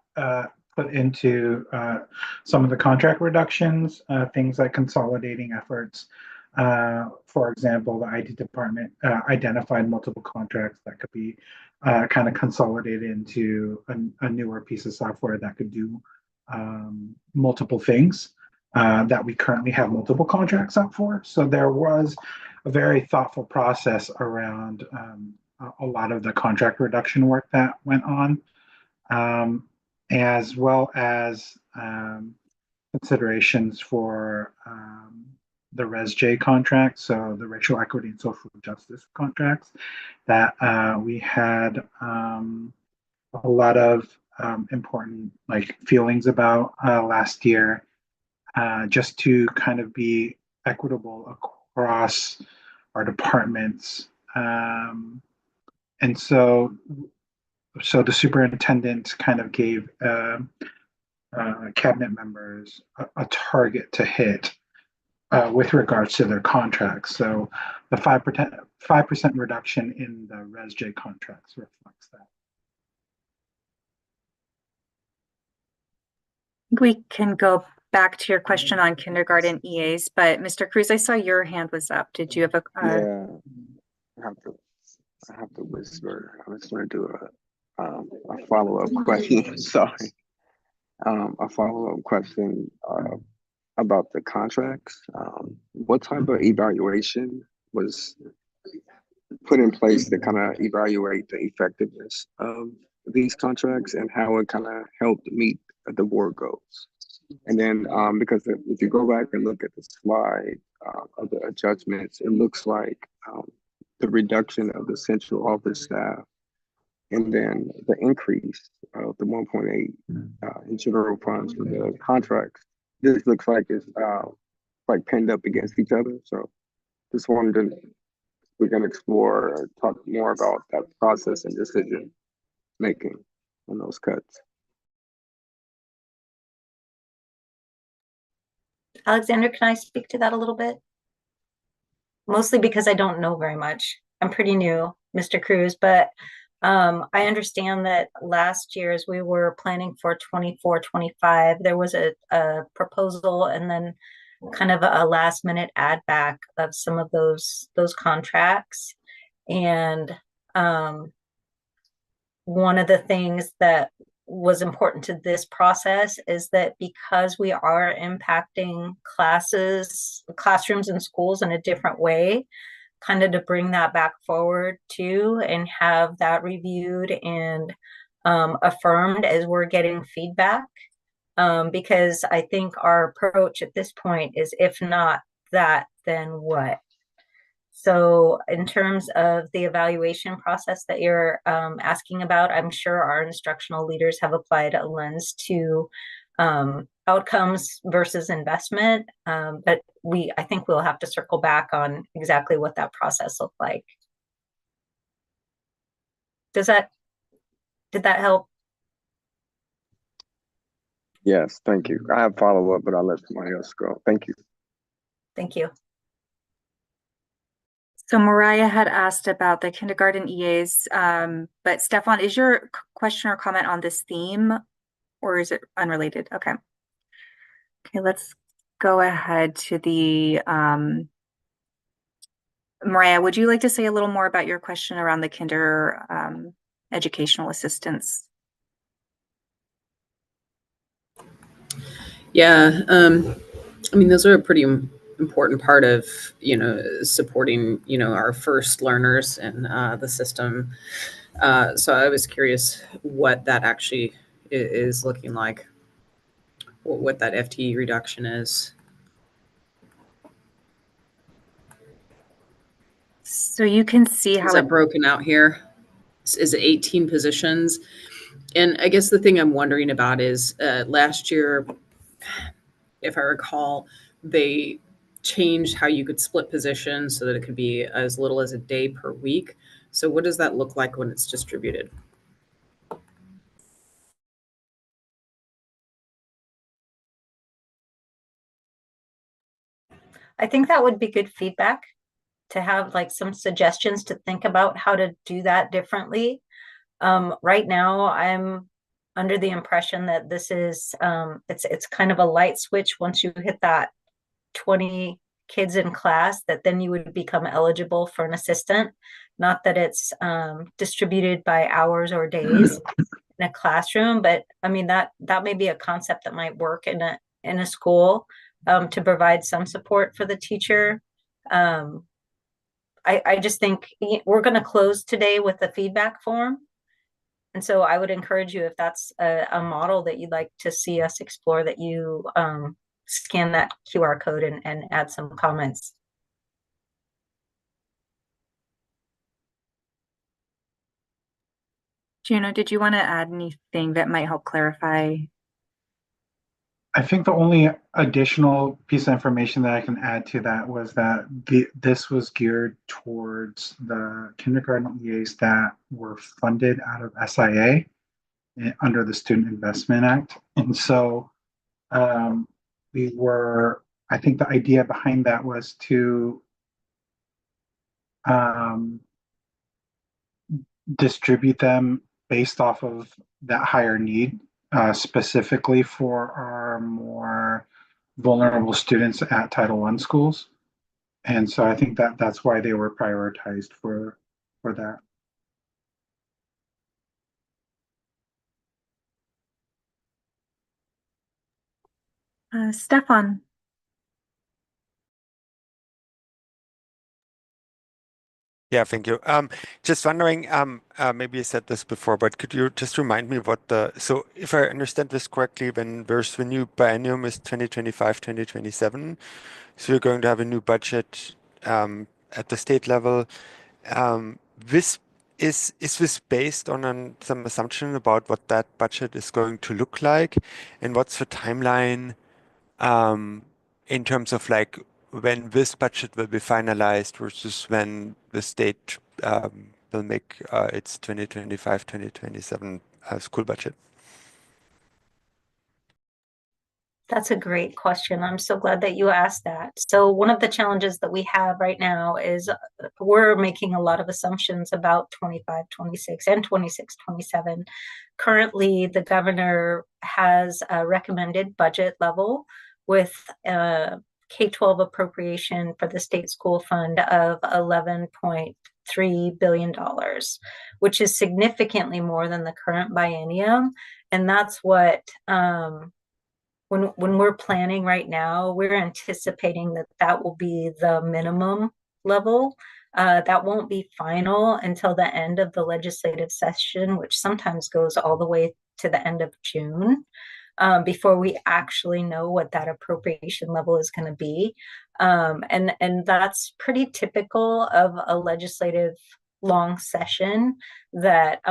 put into some of the contract reductions, things like consolidating efforts. For example, the IT department identified multiple contracts that could be kind of consolidated into a newer piece of software that could do multiple things that we currently have multiple contracts up for. So there was a very thoughtful process around a lot of the contract reduction work that went on, as well as considerations for the ResJ contract, so the racial equity and social justice contracts that we had a lot of important feelings about last year, just to kind of be equitable across our departments. And so the superintendent kind of gave cabinet members a target to hit with regards to their contracts. So the 5% reduction in the ResJ contracts reflects that. We can go back to your question on kindergarten EAs, but Mr. Cruz, I saw your hand was up. Did you have a? Yeah, I have to whisper. I was going to do a follow-up question. Sorry, a follow-up question about the contracts. What type of evaluation was put in place to kind of evaluate the effectiveness of these contracts and how it kind of helped meet the board goals? And then because if you go back and look at the slide of the adjustments, it looks like the reduction of the central office staff and then the increase of the 1.8 in general funds for the contracts. This looks like it's like pinned up against each other. So just wanted to, we can explore or talk more about that process and decision making on those cuts. Alexander, can I speak to that a little bit? Mostly because I don't know very much. I'm pretty new, Mr. Cruz, but I understand that last year, as we were planning for 24-25, there was a proposal, and then kind of a last minute add back of some of those contracts. And one of the things that was important to this process is that because we are impacting classrooms and schools in a different way, kind of to bring that back forward too and have that reviewed and affirmed as we're getting feedback. Because I think our approach at this point is, if not that, then what? So in terms of the evaluation process that you're asking about, I'm sure our instructional leaders have applied a lens to outcomes versus investment. But I think we'll have to circle back on exactly what that process looked like. Did that help? Yes, thank you. I have follow-up, but I'll let somebody else go. Thank you. Thank you. So Mariah had asked about the kindergarten EAs, but Stefan, is your question or comment on this theme, or is it unrelated? Okay. Okay, let's go ahead to the, Mariah, would you like to say a little more about your question around the kinder educational assistance? Yeah, I mean, those are a pretty important part of, supporting, our first learners in the system. So I was curious what that actually is looking like, what that FTE reduction is. So you can see how is that broken out here? Is it 18 positions? And I guess the thing I'm wondering about is last year, if I recall, they changed how you could split positions so that it could be as little as a day per week. So what does that look like when it's distributed? I think that would be good feedback to have like some suggestions to think about how to do that differently. Right now, I'm under the impression that this is it's kind of a light switch. Once you hit that 20 kids in class, that then you would become eligible for an assistant. Not that it's distributed by hours or days in a classroom, but I mean that may be a concept that might work in a school to provide some support for the teacher. I just think we're going to close today with a feedback form. And so I would encourage you, if that's a model that you'd like to see us explore, that you scan that QR code and add some comments. Juno, did you want to add anything that might help clarify? I think the only additional piece of information that I can add to that was that this was geared towards the kindergarten EAs that were funded out of SIA under the Student Investment Act. And so I think the idea behind that was to distribute them based off of that higher need, specifically for our more vulnerable students at Title I schools. And so I think that that's why they were prioritized for that. Stefan. Yeah, thank you. Just wondering, maybe you said this before, but could you just remind me so if I understand this correctly, when there's the new biennium is 2025, 2027, so you're going to have a new budget at the state level. This is this based on some assumption about what that budget is going to look like, and what's the timeline in terms of like when this budget will be finalized versus when the state will make its 2025, 2027 school budget? That's a great question. I'm so glad that you asked that. So one of the challenges that we have right now is we're making a lot of assumptions about 25, 26, and 26, 27. Currently, the governor has a recommended budget level with K-12 appropriation for the state school fund of $11.3 billion, which is significantly more than the current biennium. And that's what, when we're planning right now, we're anticipating that that will be the minimum level. That won't be final until the end of the legislative session, which sometimes goes all the way to the end of June, before we actually know what that appropriation level is going to be. And that's pretty typical of a legislative long session, that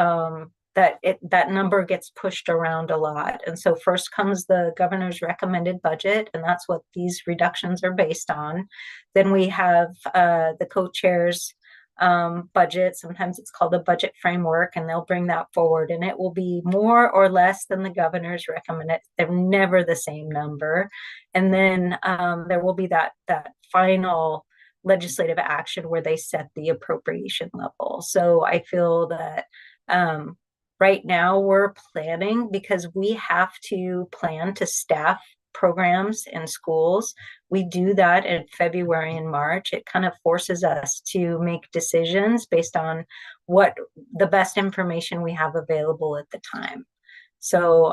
that number gets pushed around a lot. And so first comes the governor's recommended budget, and that's what these reductions are based on. Then we have the co-chairs budget. Sometimes it's called a budget framework, and they'll bring that forward, and it will be more or less than the governor's recommended. They're never the same number. And then there will be that final legislative action where they set the appropriation level. So I feel that right now we're planning, because we have to plan to staff programs in schools. We do that in February and March. It kind of forces us to make decisions based on what the best information we have available at the time. So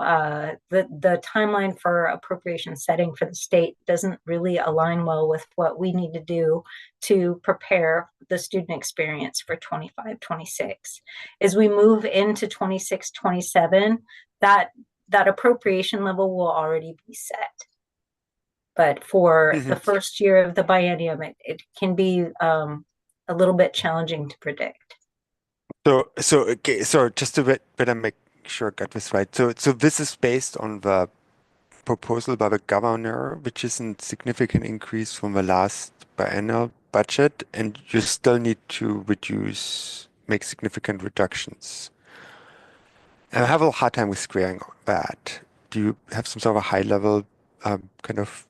the timeline for appropriation setting for the state doesn't really align well with what we need to do to prepare the student experience for 25-26. As we move into 26-27, that appropriation level will already be set. But for the first year of the biennium, it can be a little bit challenging to predict. So just to better make sure I got this right. So this is based on the proposal by the governor, which is a significant increase from the last biennial budget, and you still need to make significant reductions. And I have a hard time with squaring that. Do you have some sort of a high level kind of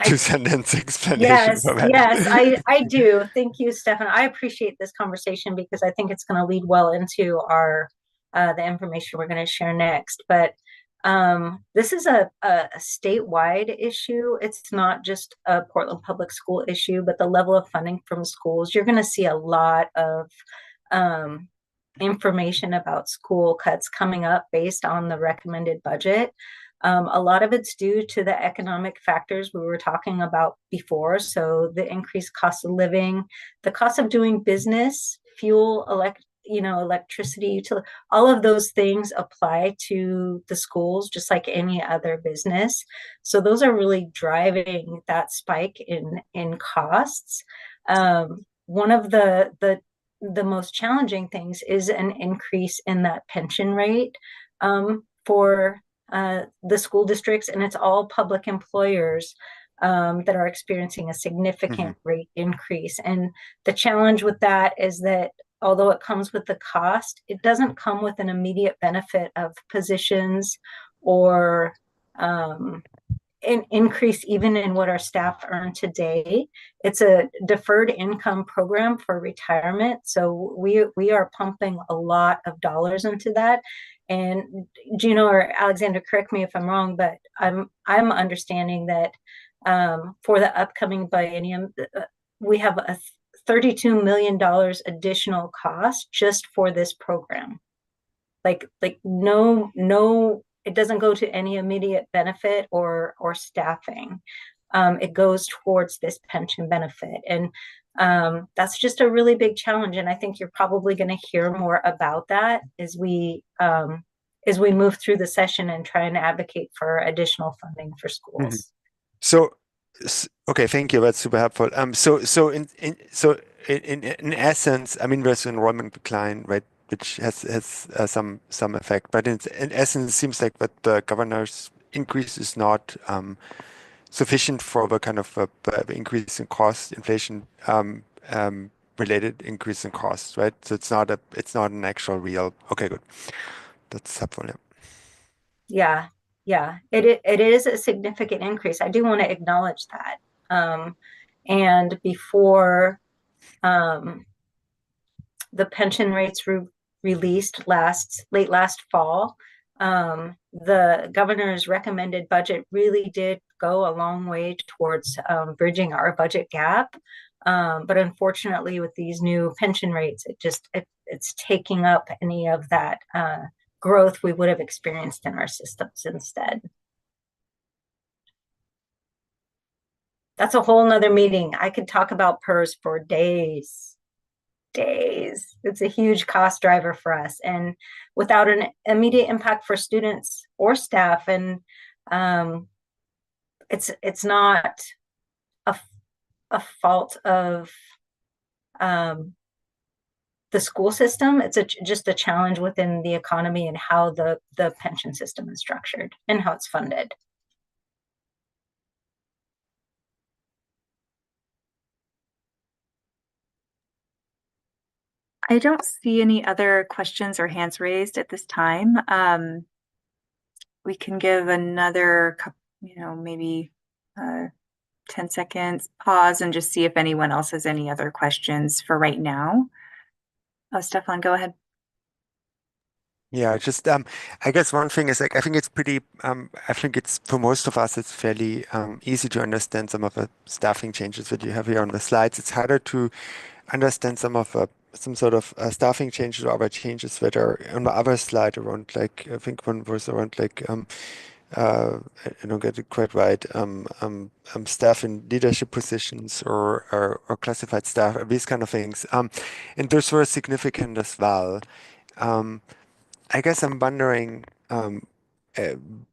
two-sentence explanation for that? Yes, I do. Thank you, Stefan. I appreciate this conversation because I think it's going to lead well into our the information we're going to share next. But this is a statewide issue. It's not just a Portland Public School issue, but the level of funding from schools. You're going to see a lot of information about school cuts coming up based on the recommended budget. A lot of it's due to the economic factors we were talking about before. So the increased cost of living, the cost of doing business, fuel, electricity, utility, all of those things apply to the schools just like any other business. So those are really driving that spike in costs. One of the most challenging things is an increase in that pension rate for the school districts, and it's all public employers that are experiencing a significant rate increase. And the challenge with that is that although it comes with the cost, it doesn't come with an immediate benefit of positions or an increase even in what our staff earn today. It's a deferred income program for retirement. So we are pumping a lot of dollars into that. And Juno or Alexander, correct me if I'm wrong, but I'm understanding that for the upcoming biennium, we have a $32 million additional cost just for this program. Like no, it doesn't go to any immediate benefit or staffing. It goes towards this pension benefit. And that's just a really big challenge. And I think you're probably going to hear more about that as we move through the session and try and advocate for additional funding for schools. Okay, thank you. That's super helpful. So in essence, I mean, there's enrollment decline, right, which has some effect, but in essence, it seems like that the governor's increase is not sufficient for the kind of increase in cost, inflation related increase in costs, right? So it's not an actual real. Okay, good. That's helpful. Yeah. Yeah, it is a significant increase. I do want to acknowledge that. And before the pension rates were released late last fall, The governor's recommended budget really did go a long way towards bridging our budget gap. But unfortunately, with these new pension rates, it's taking up any of that growth we would have experienced in our systems instead. That's a whole nother meeting. I could talk about PERS for days. It's a huge cost driver for us, and without an immediate impact for students or staff, and it's not a fault of the school system. It's just a challenge within the economy and how the pension system is structured and how it's funded. I don't see any other questions or hands raised at this time. We can give another, maybe 10 seconds pause and just see if anyone else has any other questions for right now. Oh, Stefan, go ahead. Yeah, just I guess one thing is like I think it's pretty I think it's for most of us it's fairly easy to understand some of the staffing changes that you have here on the slides. It's harder to understand some sort of staffing changes or other changes that are on the other slide around like I think one was around like I don't get it quite right staff in leadership positions or classified staff, these kind of things, and those were significant as well. I guess I'm wondering uh,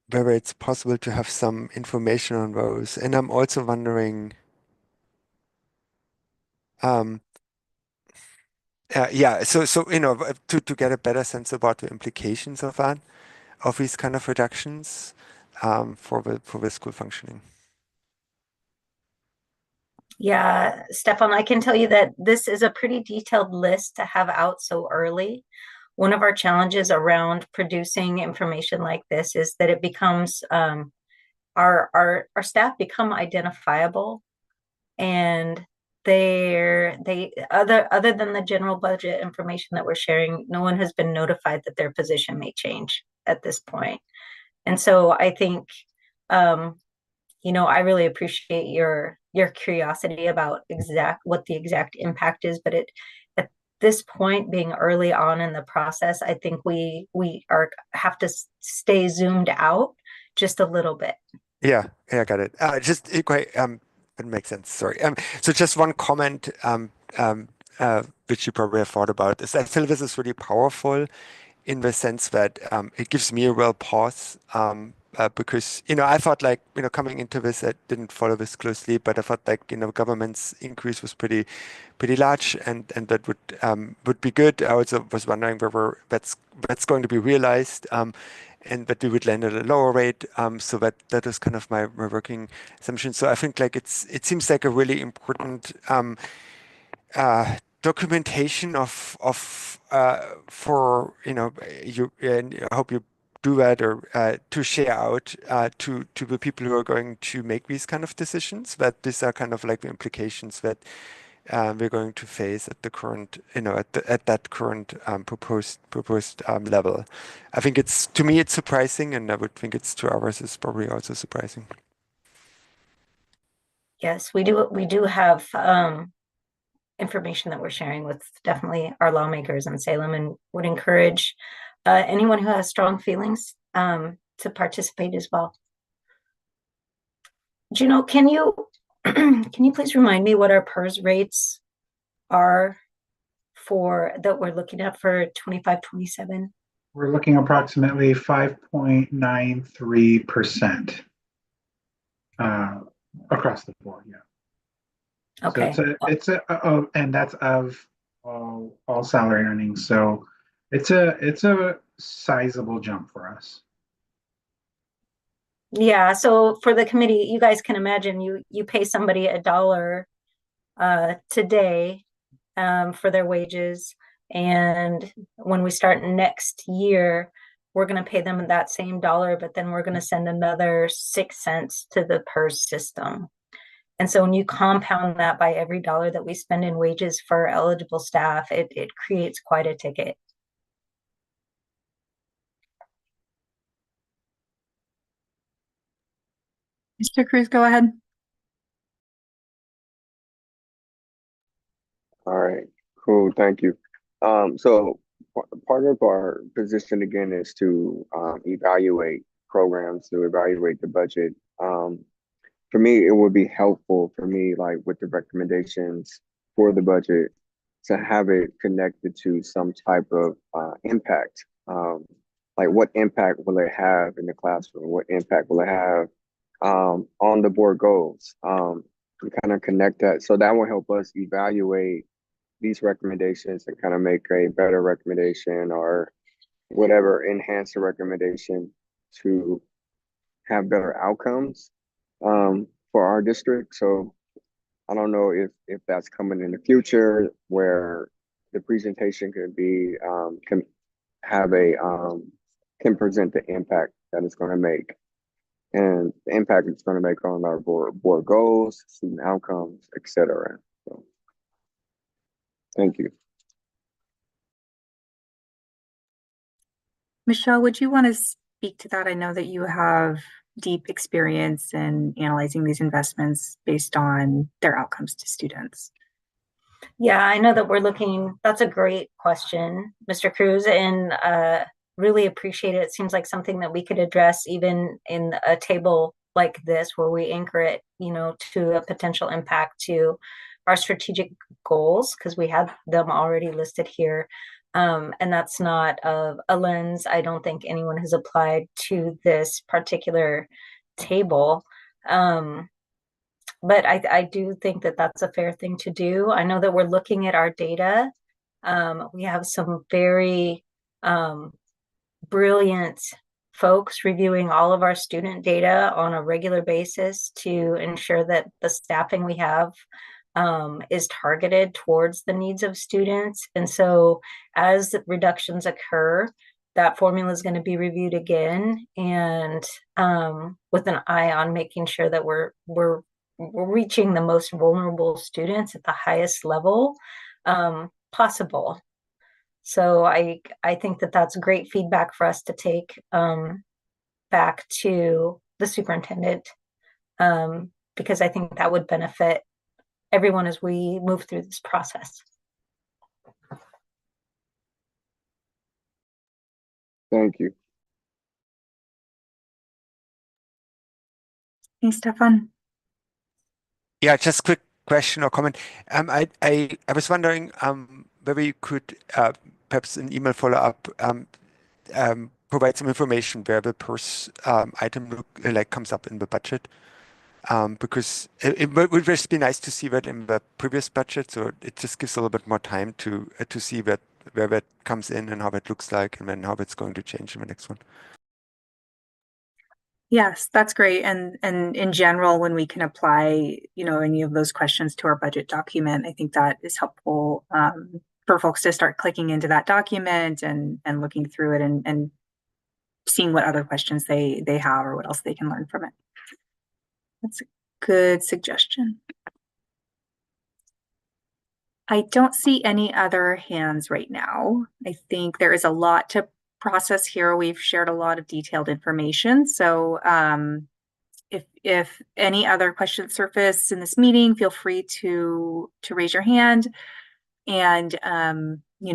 whether it's possible to have some information on those, and I'm also wondering um, yeah, so to get a better sense about the implications of that, of these kind of reductions for the school functioning. Yeah, Stefan, I can tell you that this is a pretty detailed list to have out so early. One of our challenges around producing information like this is that it becomes our staff become identifiable, and other than the general budget information that we're sharing, no one has been notified that their position may change at this point. And so I think I really appreciate your curiosity about what the exact impact is, but at this point, being early on in the process, I think we have to stay zoomed out just a little bit. Yeah, got it. Just quite it makes sense. Sorry. So just one comment which you probably have thought about is I feel this is really powerful in the sense that it gives me a real pause because I thought like coming into this I didn't follow this closely, but I thought like government's increase was pretty large and that would be good. I also was wondering whether that's going to be realized and that we would land at a lower rate. So that was kind of my working assumption. So I think like it seems like a really important documentation for you, and I hope you do that or to share out to the people who are going to make these kind of decisions, that these are kind of like the implications that we're going to face at the current at that current proposed level. I think to me it's surprising, and I would think it's to others is probably also surprising. Yes, we do have information that we're sharing with definitely our lawmakers in Salem, and would encourage anyone who has strong feelings to participate as well. Juno, can you please remind me what our PERS rates are that we're looking at for 25-27? We're looking approximately 5.93% across the board. Yeah. Okay. So and that's of all salary earnings. So it's a sizable jump for us. Yeah. So for the committee, you guys can imagine you pay somebody $1 today for their wages, and when we start next year, we're going to pay them that same $1, but then we're going to send another 6 cents to the PERS system. And so when you compound that by every $1 that we spend in wages for eligible staff, it creates quite a ticket. Mr. Cruz, go ahead. All right, cool, thank you. So part of our position again is to evaluate programs, to evaluate the budget. For me, it would be helpful for me, like with the recommendations for the budget, to have it connected to some type of impact. Like what impact will it have in the classroom? What impact will it have on the board goals? To kind of connect that. So that will help us evaluate these recommendations and kind of make a better recommendation or whatever, enhance the recommendation to have better outcomes for our district. So I don't know if that's coming in the future where the presentation could be can have a can present the impact that it's going to make and the impact it's going to make on our board goals, student outcomes, etc. So thank you. Michelle, would you want to speak to that? I know that you have deep experience in analyzing these investments based on their outcomes to students. Yeah, I know that we're looking, that's a great question, Mr. Cruz, and really appreciate it. It seems like something that we could address even in a table like this where we anchor it, to a potential impact to our strategic goals, because we have them already listed here. And that's not a lens I don't think anyone has applied to this particular table. But I do think that that's a fair thing to do. I know that we're looking at our data. We have some very brilliant folks reviewing all of our student data on a regular basis to ensure that the staffing we have is targeted towards the needs of students. And so as reductions occur, that formula is going to be reviewed again, and with an eye on making sure that we're reaching the most vulnerable students at the highest level possible. So I think that that's great feedback for us to take back to the superintendent, because I think that would benefit everyone as we move through this process. Thank you. Hey, Stefan. Yeah, just quick question or comment. I was wondering whether you could perhaps an email follow-up provide some information where the PERS item comes up in the budget. Because it would just be nice to see that in the previous budget, so it just gives a little bit more time to see where that comes in and how that looks like, and then how it's going to change in the next one. Yes, that's great. And in general, when we can apply, any of those questions to our budget document, I think that is helpful for folks to start clicking into that document and looking through it and seeing what other questions they have or what else they can learn from it. That's a good suggestion. I don't see any other hands right now. I think there is a lot to process here. We've shared a lot of detailed information. So if any other questions surface in this meeting, feel free to raise your hand. And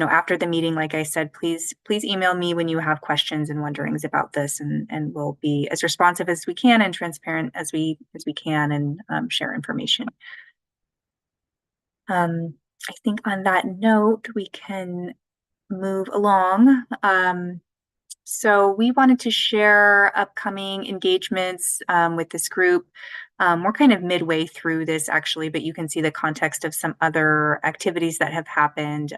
after the meeting, like I said, please email me when you have questions and wonderings about this, and we'll be as responsive as we can and transparent as we can, and share information. I think on that note, we can move along. So we wanted to share upcoming engagements with this group. We're kind of midway through this actually, but you can see the context of some other activities that have happened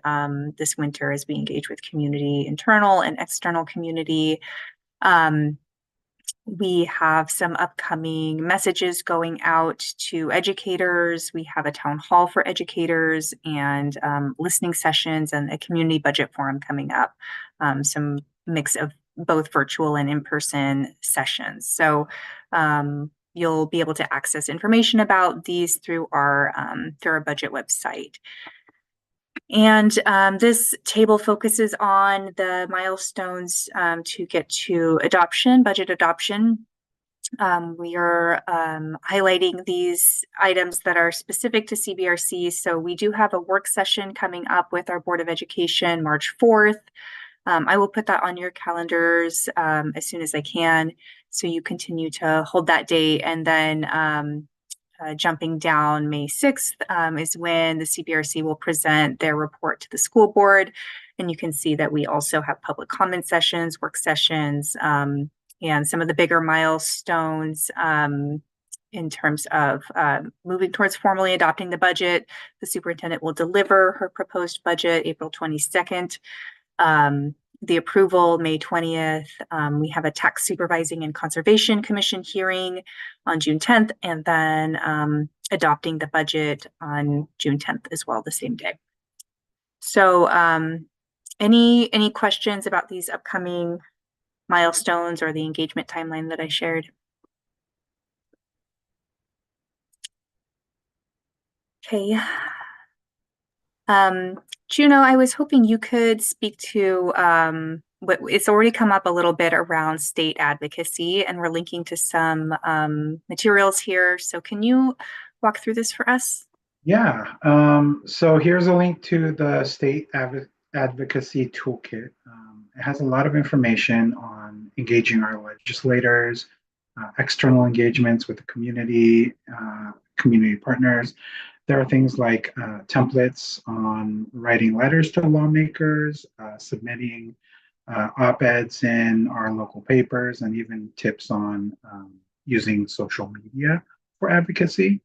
this winter as we engage with community, internal and external community. We have some upcoming messages going out to educators. We have a town hall for educators and listening sessions and a community budget forum coming up. Some mix of both virtual and in-person sessions. So you'll be able to access information about these through our budget website. And this table focuses on the milestones to get to adoption, budget adoption. We are highlighting these items that are specific to CBRC. So we do have a work session coming up with our Board of Education March 4th. I will put that on your calendars as soon as I can, so you continue to hold that date. And then jumping down, May 6th is when the CBRC will present their report to the school board. And you can see that we also have public comment sessions, work sessions, and some of the bigger milestones in terms of moving towards formally adopting the budget. The superintendent will deliver her proposed budget April 22nd. The approval, May 20th. We have a Tax Supervising and Conservation Commission hearing on June 10th, and then adopting the budget on June 10th as well, the same day. So any questions about these upcoming milestones or the engagement timeline that I shared? Okay. Juno, I was hoping you could speak to what it's already come up a little bit around state advocacy, and we're linking to some materials here. So can you walk through this for us? Yeah. So here's a link to the state advocacy toolkit. It has a lot of information on engaging our legislators, external engagements with the community, community partners. There are things like templates on writing letters to lawmakers, submitting op-eds in our local papers, and even tips on using social media for advocacy.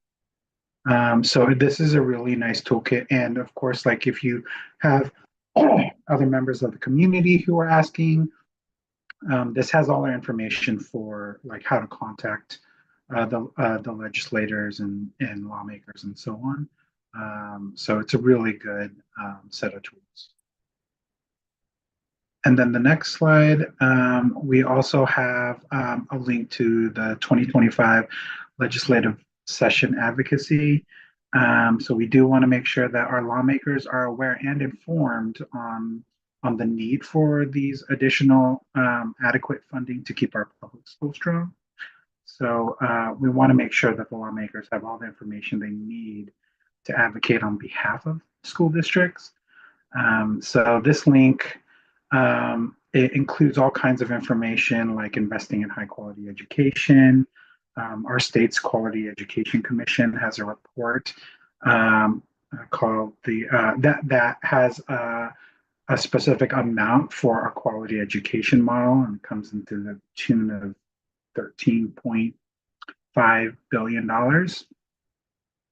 So this is a really nice toolkit. And of course, like if you have other members of the community who are asking, this has all our information for like how to contact the legislators and lawmakers and so on. So it's a really good set of tools. And then the next slide, we also have a link to the 2025 legislative session advocacy. So we do want to make sure that our lawmakers are aware and informed on the need for these additional adequate funding to keep our public schools strong. So we want to make sure that the lawmakers have all the information they need to advocate on behalf of school districts. So this link, it includes all kinds of information like investing in high quality education. Our state's Quality Education Commission has a report called that has a specific amount for our quality education model, and it comes into the tune of $13.5 billion.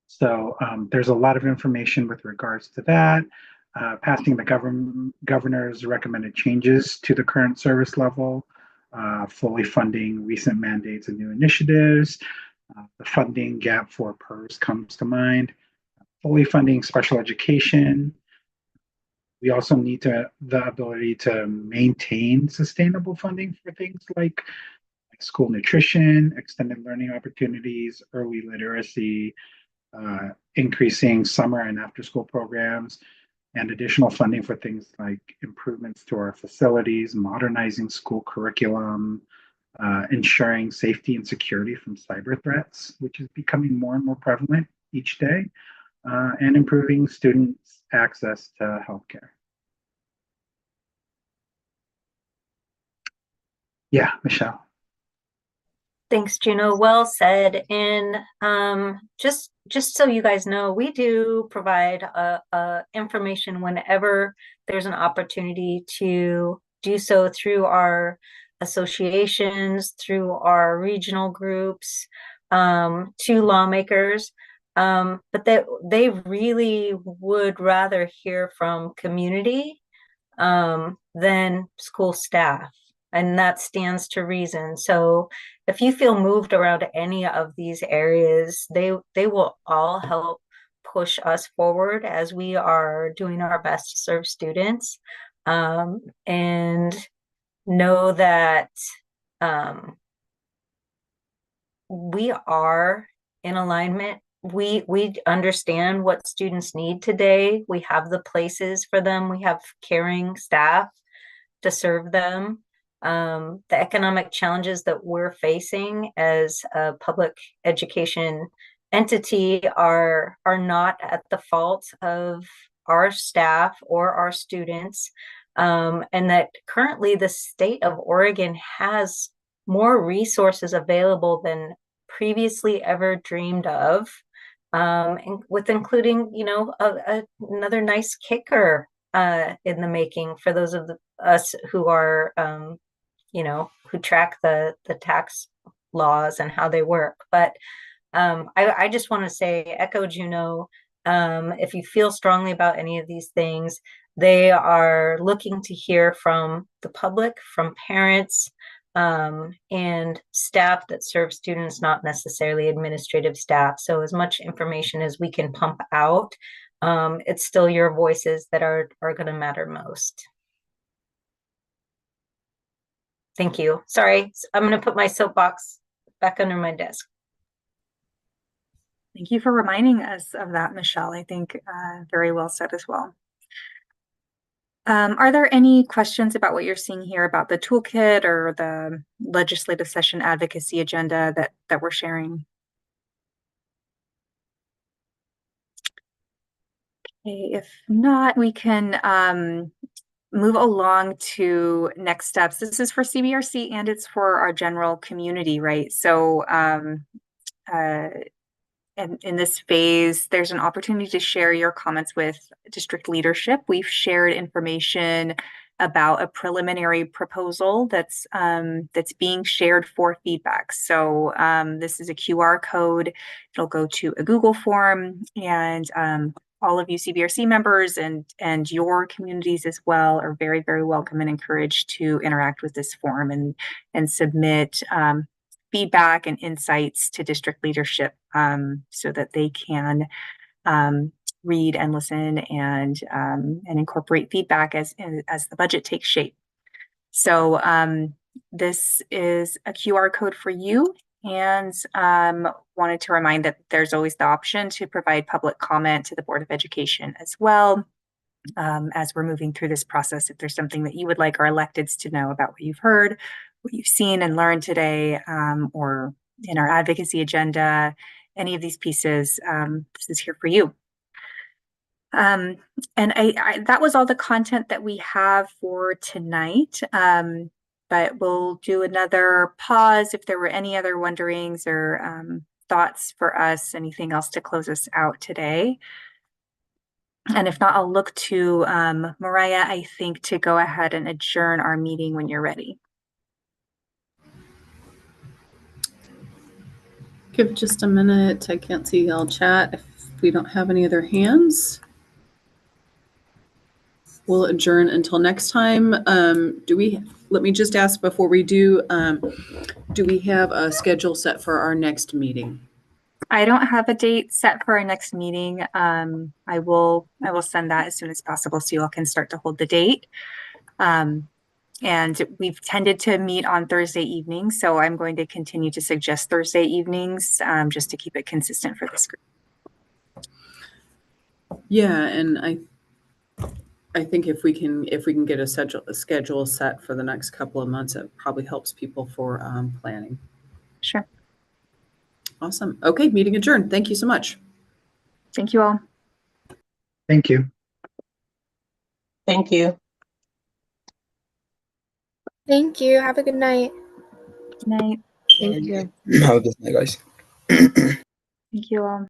So there's a lot of information with regards to that. Passing the governor's recommended changes to the current service level, fully funding recent mandates and new initiatives. The funding gap for PERS comes to mind. Fully funding special education. We also need the ability to maintain sustainable funding for things like school nutrition, extended learning opportunities, early literacy, increasing summer and after school programs, and additional funding for things like improvements to our facilities, modernizing school curriculum, ensuring safety and security from cyber threats, which is becoming more and more prevalent each day, and improving students' access to healthcare. Yeah, Michelle. Thanks, Juno. Well said. And just so you guys know, we do provide information whenever there's an opportunity to do so through our associations, through our regional groups, to lawmakers. But they really would rather hear from community than school staff. And that stands to reason. So if you feel moved around any of these areas, they will all help push us forward as we are doing our best to serve students. And know that we are in alignment. We understand what students need today. We have the places for them. We have caring staff to serve them. The economic challenges that we're facing as a public education entity are not at the fault of our staff or our students, and that currently the state of Oregon has more resources available than previously ever dreamed of, and with including, another nice kicker in the making for those of us who are, who track the tax laws and how they work. But I just want to say, echo Juno, if you feel strongly about any of these things, they are looking to hear from the public, from parents, and staff that serve students, not necessarily administrative staff. So as much information as we can pump out, it's still your voices that are going to matter most. Thank you. Sorry, I'm going to put my soapbox back under my desk. Thank you for reminding us of that, Michelle. I think very well said as well. Are there any questions about what you're seeing here about the toolkit or the legislative session advocacy agenda that we're sharing? Okay, if not, we can move along to next steps. This is for CBRC and it's for our general community, right? So and in this phase, there's an opportunity to share your comments with district leadership. We've shared information about a preliminary proposal that's being shared for feedback. So this is a QR code. It'll go to a Google form, and all of you CBRC members and your communities as well are very, very welcome and encouraged to interact with this form and submit feedback and insights to district leadership so that they can read and listen and incorporate feedback as the budget takes shape. So this is a QR code for you, and wanted to remind that there's always the option to provide public comment to the Board of Education as well. As we're moving through this process, if there's something that you would like our electeds to know about what you've heard, what you've seen and learned today, or in our advocacy agenda, any of these pieces, this is here for you. And that was all the content that we have for tonight. But we'll do another pause if there were any other wonderings or thoughts for us, anything else to close us out today. And if not, I'll look to Mariah, I think, to go ahead and adjourn our meeting when you're ready. Give just a minute. I can't see y'all chat if we don't have any other hands. We'll adjourn until next time. Let me just ask before we do we have a schedule set for our next meeting? I don't have a date set for our next meeting. I will send that as soon as possible so you all can start to hold the date. And we've tended to meet on Thursday evenings, so I'm going to continue to suggest Thursday evenings just to keep it consistent for this group. Yeah, and I think if we can get a schedule set for the next couple of months, it probably helps people for planning. Sure. Awesome. Okay, meeting adjourned. Thank you so much. Thank you all. Thank you. Thank you. Thank you. Have a good night. Good night. Thank you. Have a good night, guys. Thank you all.